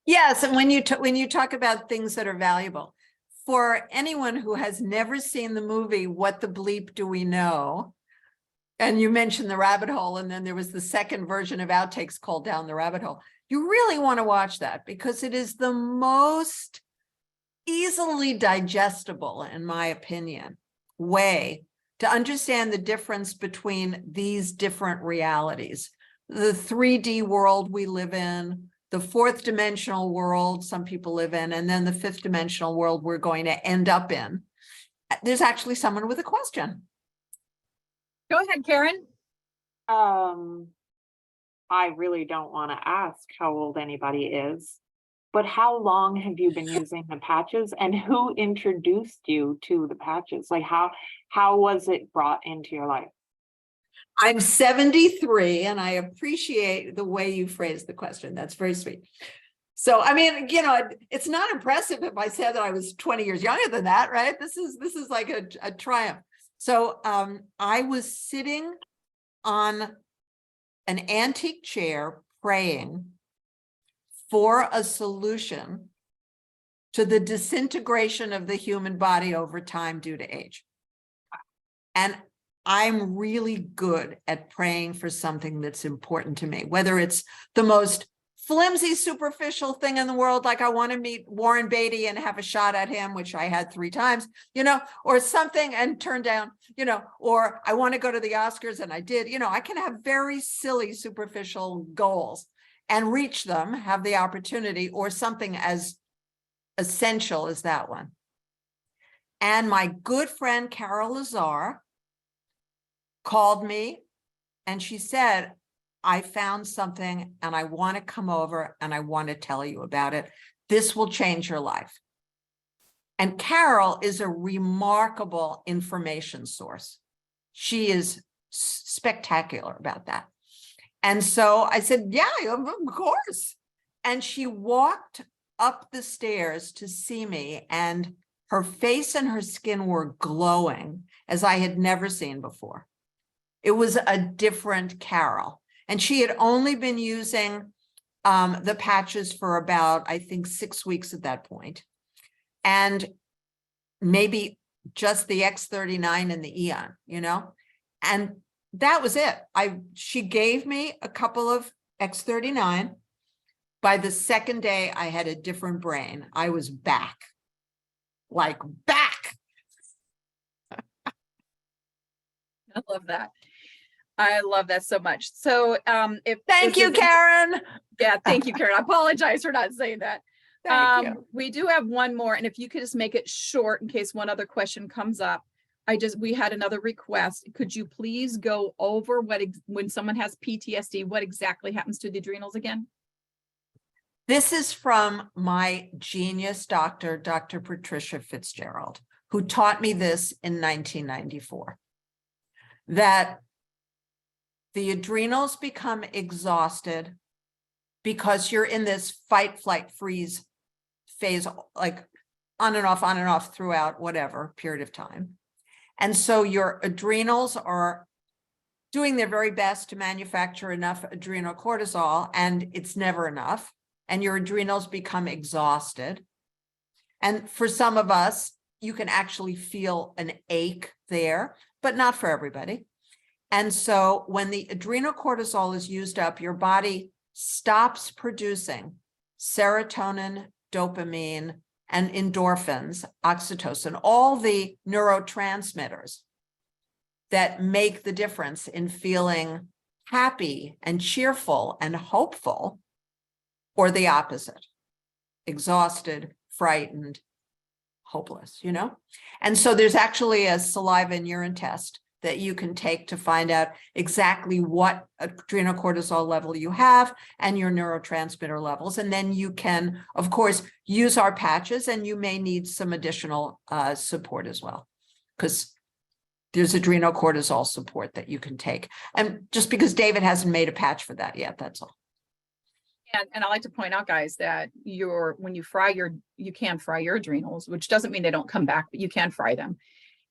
Yes, and when you talk about things that are valuable, for anyone who has never seen the movie, What the Bleep Do We Know? And you mentioned the rabbit hole, and then there was the second version of outtakes called Down the Rabbit Hole. You really want to watch that because it is the most easily digestible, in my opinion, way to understand the difference between these different realities. The 3D world we live in, the fourth dimensional world some people live in, and then the fifth dimensional world we're going to end up in. There's actually someone with a question. Go ahead, Karen. I really don't want to ask how old anybody is, but how long have you been using the patches, and who introduced you to the patches? Like how was it brought into your life? I'm 73, and I appreciate the way you phrased the question. That's very sweet. So, I mean, it's not impressive if I said that I was 20 years younger than that, right? This is like a triumph. So I was sitting on an antique chair praying for a solution to the disintegration of the human body over time due to age. And I'm really good at praying for something that's important to me, whether it's the most flimsy, superficial thing in the world, like I want to meet Warren Beatty and have a shot at him, which I had 3 times, or something and turn down, or I want to go to the Oscars and I did, I can have very silly, superficial goals and reach them, have the opportunity, or something as essential as that one. And my good friend, Carol Lazar, called me and she said, I found something and I want to come over and I want to tell you about it. This will change your life. And Carol is a remarkable information source. She is spectacular about that. And so I said, yeah, of course. And she walked up the stairs to see me, and her face and her skin were glowing as I had never seen before. It was a different Carol. And she had only been using the patches for about, I think, 6 weeks at that point. And maybe just the X39 and the Eon, and that was it. She gave me a couple of X39. By the second day, I had a different brain. I was back, like back. I love that. I love that so much. So Thank you, Karen. Yeah, thank you, Karen. I apologize for not saying that. Thank you. We do have one more, and if you could just make it short in case one other question comes up. We had another request. Could you please go over when someone has PTSD, what exactly happens to the adrenals again? This is from my genius doctor, Dr. Patricia Fitzgerald, who taught me this in 1994, that the adrenals become exhausted because you're in this fight, flight, freeze phase, like on and off throughout whatever period of time. And so your adrenals are doing their very best to manufacture enough adrenal cortisol, and it's never enough. and your adrenals become exhausted. And for some of us, you can actually feel an ache there, but not for everybody. And so when the adrenal cortisol is used up, your body stops producing serotonin, dopamine, and endorphins, oxytocin, all the neurotransmitters that make the difference in feeling happy and cheerful and hopeful, or the opposite, exhausted, frightened, hopeless, you know? And so there's actually a saliva and urine test that you can take to find out exactly what adrenal cortisol level you have and your neurotransmitter levels. And then you can, of course, use our patches, and you may need some additional support as well, because there's adrenal cortisol support that you can take. And just because David hasn't made a patch for that yet, that's all. And I like to point out, guys, that when you fry you can fry your adrenals, which doesn't mean they don't come back, but you can fry them.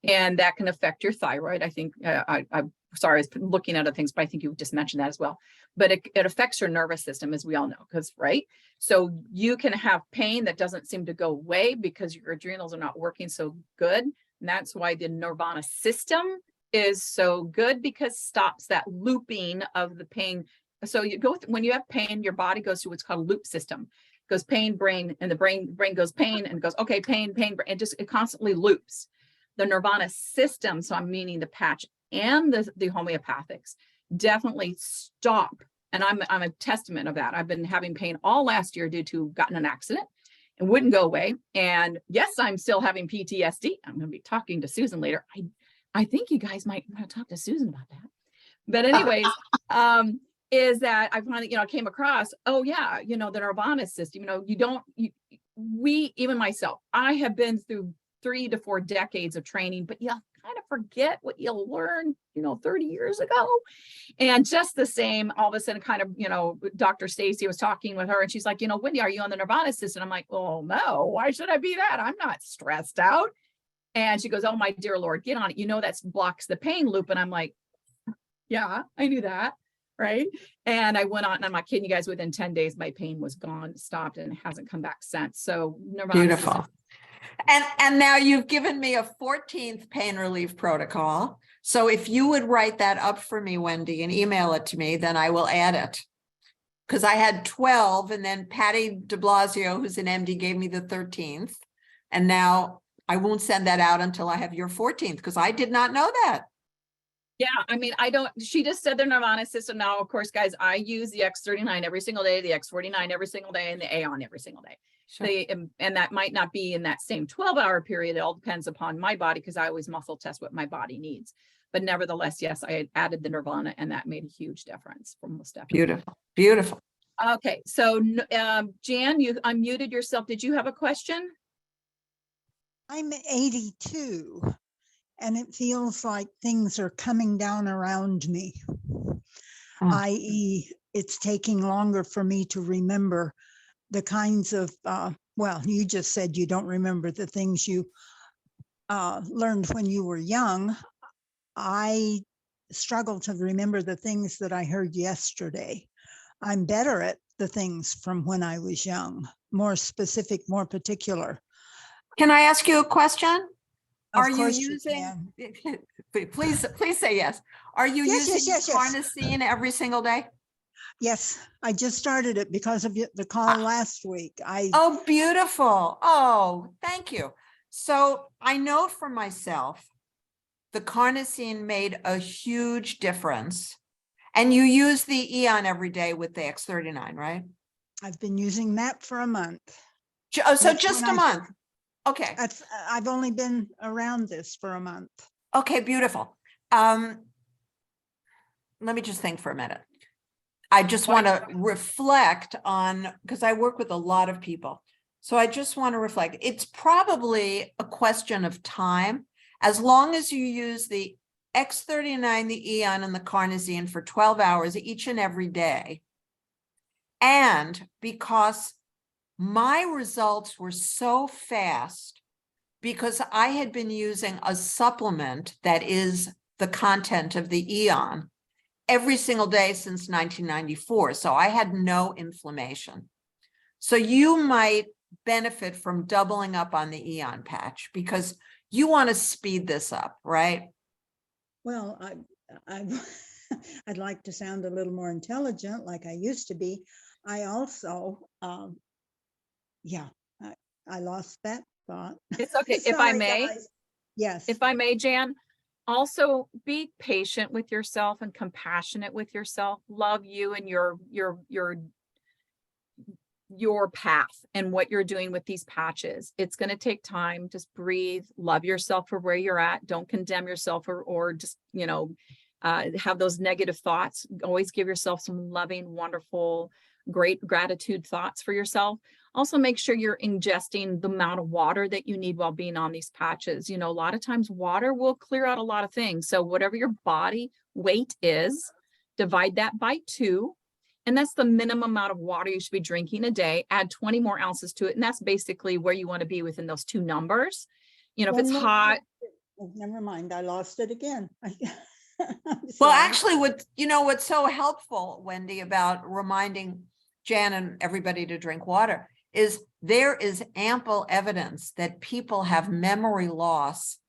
And that can affect your thyroid. I think, I'm sorry, I was looking at other things, but I think you just mentioned that as well. But it affects your nervous system, as we all know, right? So you can have pain that doesn't seem to go away because your adrenals are not working so good. And that's why the Nirvana system is so good, because stops that looping of the pain. So when you have pain, your body goes through what's called a loop system. It goes pain, brain, and the brain goes pain, and it goes, okay, pain, brain. It constantly loops. The Nirvana system, so I'm meaning the patch and the homeopathics, definitely stop. And I'm a testament of that. I've been having pain all last year due to gotten an accident and wouldn't go away. And yes, I'm still having PTSD. I'm going to be talking to Susan later. I think you guys might want to talk to Susan about that. But anyways, is that I finally, came across, oh yeah, the Nirvana system, even myself, I have been through 3 to 4 decades of training, but you kind of forget what you learned, 30 years ago. And just the same, all of a sudden, kind of, Dr. Stacy was talking with her, and she's like, Wendy, are you on the Nirvana system? I'm like, oh no, why should I be that? I'm not stressed out. And she goes, oh my dear Lord, get on it. That blocks the pain loop. And I'm like, yeah, I knew that. Right. And I went on, and I'm not kidding you guys, within 10 days, my pain was gone, stopped, and it hasn't come back since. So Nirvana Beautiful. system. And now you've given me a 14th pain relief protocol. So if you would write that up for me, Wendy, and email it to me, then I will add it. Because I had 12, and then Patty de Blasio, who's an MD, gave me the 13th. And now I won't send that out until I have your 14th, because I did not know that. Yeah, I mean, she just said the Nirvana system. Now, of course, guys, I use the X39 every single day, the X49 every single day, and the Aeon every single day. Sure. And that might not be in that same 12-hour period. It all depends upon my body, because I always muscle test what my body needs. But nevertheless, yes, I had added the Nirvana, and that made a huge difference for most definitely. Beautiful, beautiful. Okay, so Jan, you unmuted yourself. Did you have a question? I'm 82, and it feels like things are coming down around me, i.e., it's taking longer for me to remember the kinds of, well, you just said you don't remember the things you learned when you were young. I struggle to remember the things that I heard yesterday. I'm better at the things from when I was young, more specific, more particular. Can I ask you a question? Are you using, please say yes. Are you using carnosine every single day? Yes, I just started it because of the call last week. Oh, beautiful. Oh, thank you. So I know for myself, the carnosine made a huge difference. And you use the Eon every day with the X39, right? I've been using that for a month. Oh, so just a month. Okay. I've only been around this for a month. Okay, beautiful. Let me just think for a minute. I just want to reflect on, because I work with a lot of people. So I just want to reflect. It's probably a question of time. As long as you use the X39, the Eon, and the carnosine for 12 hours each and every day. And because my results were so fast, because I had been using a supplement that is the content of the Eon every single day since 1994. So I had no inflammation. So you might benefit from doubling up on the Eon patch because you want to speed this up, right? Well, I I'd like to sound a little more intelligent like I used to be. I also, yeah, I lost that thought. It's okay. If I Sorry, may, guys. Yes. if I may, Jan, also be patient with yourself and compassionate with yourself. Love you and your path and what you're doing with these patches. It's going to take time. Just breathe, love yourself for where you're at. Don't condemn yourself or just, have those negative thoughts. Always give yourself some loving, wonderful, great gratitude thoughts for yourself. Also make sure you're ingesting the amount of water that you need while being on these patches. A lot of times water will clear out a lot of things. So whatever your body weight is, divide that by 2. And that's the minimum amount of water you should be drinking a day. Add 20 more ounces to it. And that's basically where you want to be within those 2 numbers. If it's hot. Oh, never mind. I lost it again. Well, actually, what's so helpful, Wendy, about reminding Jan and everybody to drink water is there is ample evidence that people have memory loss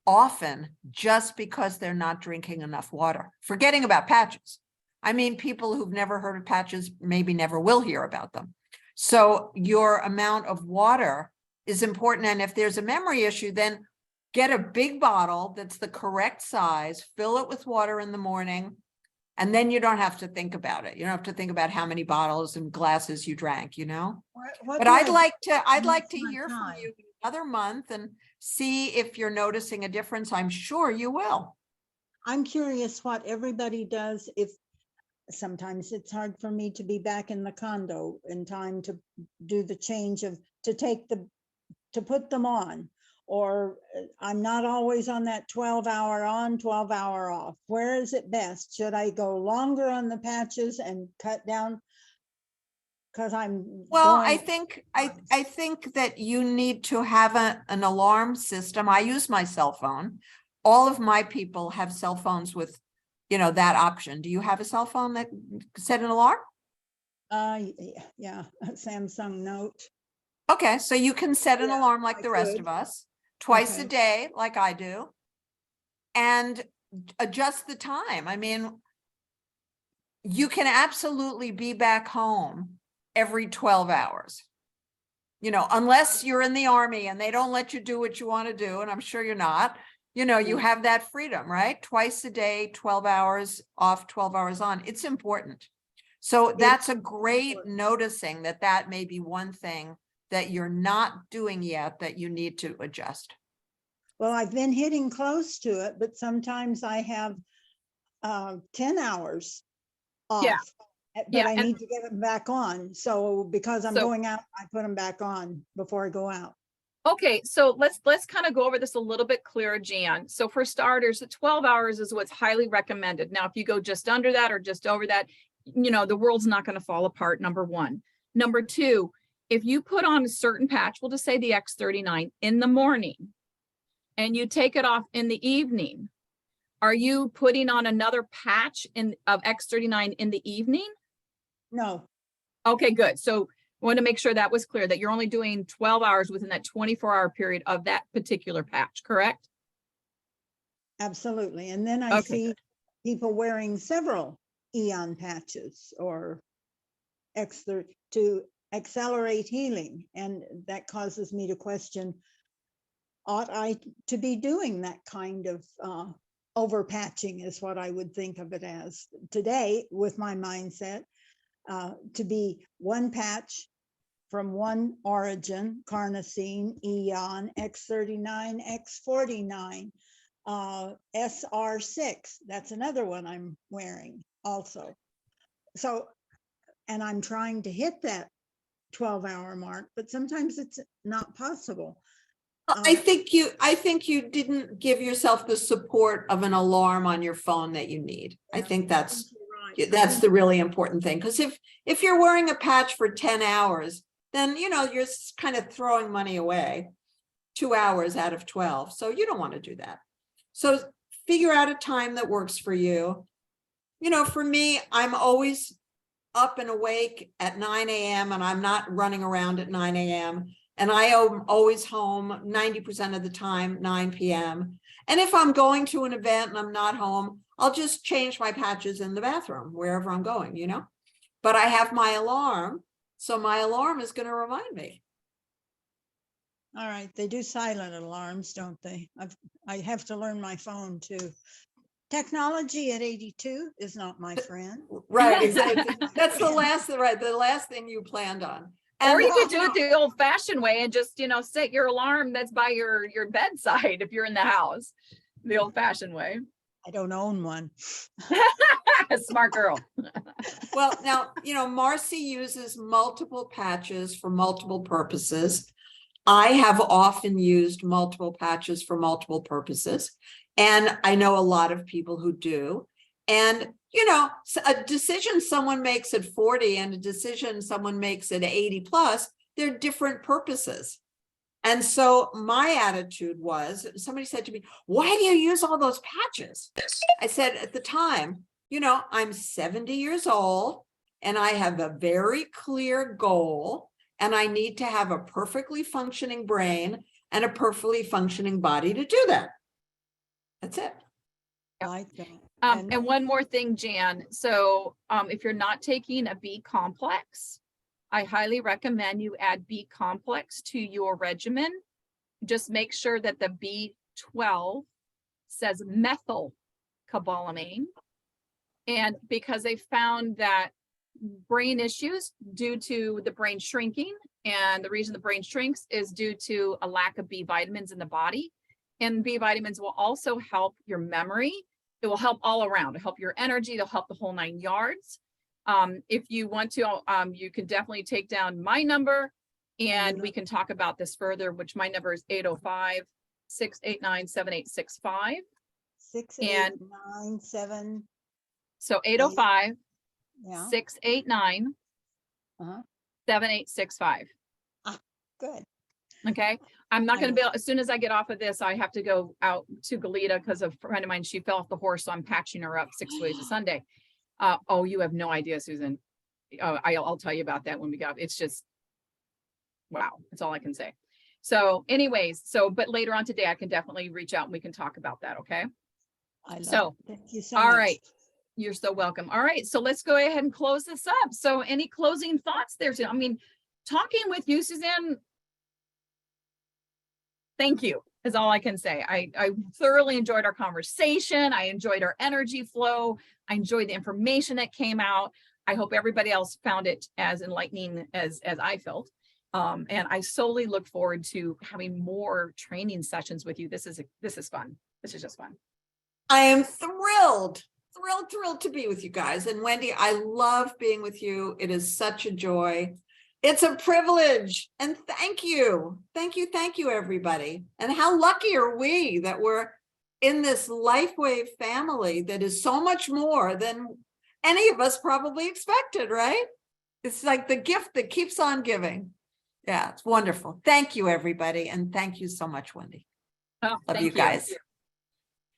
often just because they're not drinking enough water, forgetting about patches. I mean, people who've never heard of patches maybe never will hear about them. So your amount of water is important. And if there's a memory issue, then get a big bottle that's the correct size, fill it with water in the morning, and then you don't have to think about it. You don't have to think about how many bottles and glasses you drank, But I'd like to hear from you another month and see if you're noticing a difference. I'm sure you will. I'm curious what everybody does if sometimes it's hard for me to be back in the condo in time to do the change to put them on, or I'm not always on that 12-hour on, 12-hour off. Where is it best? Should I go longer on the patches and cut down? Because I think that you need to have an alarm system. I use my cell phone. All of my people have cell phones with that option. Do you have a cell phone that set an alarm? Yeah, a Samsung Note. Okay, so you can set an alarm like the rest of us, twice a day, like I do, and adjust the time. I mean, you can absolutely be back home every 12 hours, unless you're in the Army and they don't let you do what you want to do, and I'm sure you're not. You have that freedom, right? Twice a day, 12 hours off, 12 hours on. It's important. So that's a great noticing that may be one thing that you're not doing yet that you need to adjust. Well, I've been hitting close to it, but sometimes I have 10 hours off. Yeah. But I need to get them back on. So because I'm going out, I put them back on before I go out. Okay, so let's kind of go over this a little bit clearer, Jan. So for starters, the 12 hours is what's highly recommended. Now, if you go just under that or just over that, the world's not going to fall apart, number 1. Number 2, if you put on a certain patch, we'll just say the X39 in the morning, and you take it off in the evening, are you putting on another patch of X39 in the evening? No. Okay, good. So I want to make sure that was clear, that you're only doing 12 hours within that 24-hour period of that particular patch, correct? Absolutely. And then I see people wearing several Eon patches or to accelerate healing. And that causes me to question, ought I to be doing that kind of overpatching is what I would think of it as today with my mindset. To be one patch from one origin, carnosine, Eon, X39, X49, SR6. That's another one I'm wearing also. So, and I'm trying to hit that 12-hour mark, but sometimes it's not possible. I think you didn't give yourself the support of an alarm on your phone that you need. I think that's the really important thing, because if you're wearing a patch for 10 hours, then you're kind of throwing money away. 2 hours out of 12, so you don't want to do that. So figure out a time that works for you. For me, I'm always up and awake at 9 a.m. and I'm not running around at 9 a.m. And I am always home 90% of the time, 9 p.m. And if I'm going to an event and I'm not home, I'll just change my patches in the bathroom, wherever I'm going, you know? But I have my alarm. So my alarm is going to remind me. All right, they do silent alarms, don't they? I have to learn my phone too. Technology at 82 is not my friend. Right, exactly. That's the last thing you planned on. Or you could do it the old fashioned way and just, set your alarm that's by your bedside if you're in the house, the old fashioned way. I don't own one. Smart girl. Well, now, Marcy uses multiple patches for multiple purposes. I have often used multiple patches for multiple purposes. And I know a lot of people who do. And, a decision someone makes at 40 and a decision someone makes at 80 plus, they're different purposes. And so my attitude was, somebody said to me, why do you use all those patches? I said at the time, I'm 70 years old and I have a very clear goal and I need to have a perfectly functioning brain and a perfectly functioning body to do that. That's it. I like that. And one more thing, Jan. So if you're not taking a B complex, I highly recommend you add B complex to your regimen. Just make sure that the B12 says methylcobalamin. And because they found that brain issues due to the brain shrinking, and the reason the brain shrinks is due to a lack of B vitamins in the body. And B vitamins will also help your memory. It will help all around. It'll help your energy. It'll help the whole 9 yards. If you want to, you can definitely take down my number and we can talk about this further, which my number is 805-689-7865. 6897. So 805 Yeah. 689 Uh-huh. 7865. Good. Okay. I'm not going to be able, as soon as I get off of this, I have to go out to Goleta because a friend of mine, she fell off the horse. So I'm patching her up 6 ways a Sunday. Oh, you have no idea, Susan. I'll tell you about that when we go. It's just, wow. That's all I can say. So anyways, but later on today, I can definitely reach out and we can talk about that. Okay. Thank you so all much. right. You're so welcome. All right. So let's go ahead and close this up. So any closing thoughts there? I mean, talking with you, Suzanne, thank you is all I can say. I thoroughly enjoyed our conversation. I enjoyed our energy flow. I enjoyed the information that came out. I hope everybody else found it as enlightening as I felt. And I solely look forward to having more training sessions with you. This is fun. This is just fun. I am thrilled to be with you guys. And Wendy, I love being with you. It is such a joy. It's a privilege. And thank you. Thank you, everybody. And how lucky are we that we're in this Lifewave family that is so much more than any of us probably expected, right? It's like the gift that keeps on giving. Yeah, it's wonderful. Thank you, everybody. And thank you so much, Wendy. Oh, love you guys.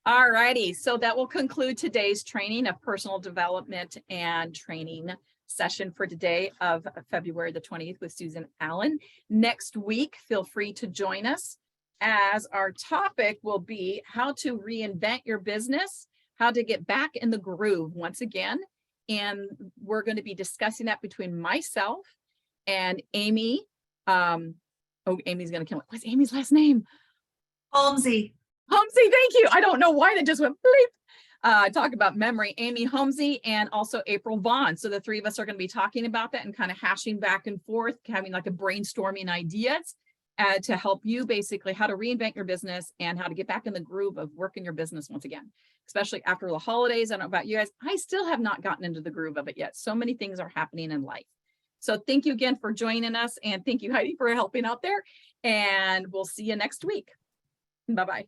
All righty. So that will conclude today's training of personal development and training session for today of February the 20th with Susan Allan. Next week, feel free to join us as our topic will be how to reinvent your business, how to get back in the groove once again. And we're going to be discussing that between myself and Amy. Amy's going to kill me. What's Amy's last name? Holmesy. Holmesy, thank you. I don't know why that just went bleep. Talk about memory, Amy Holmesy and also April Vaughn. So the three of us are going to be talking about that and kind of hashing back and forth, having like a brainstorming ideas to help you basically how to reinvent your business and how to get back in the groove of working your business once again, especially after the holidays. I don't know about you guys. I still have not gotten into the groove of it yet. So many things are happening in life. So thank you again for joining us. And thank you, Heidi, for helping out there. And we'll see you next week. Bye-bye.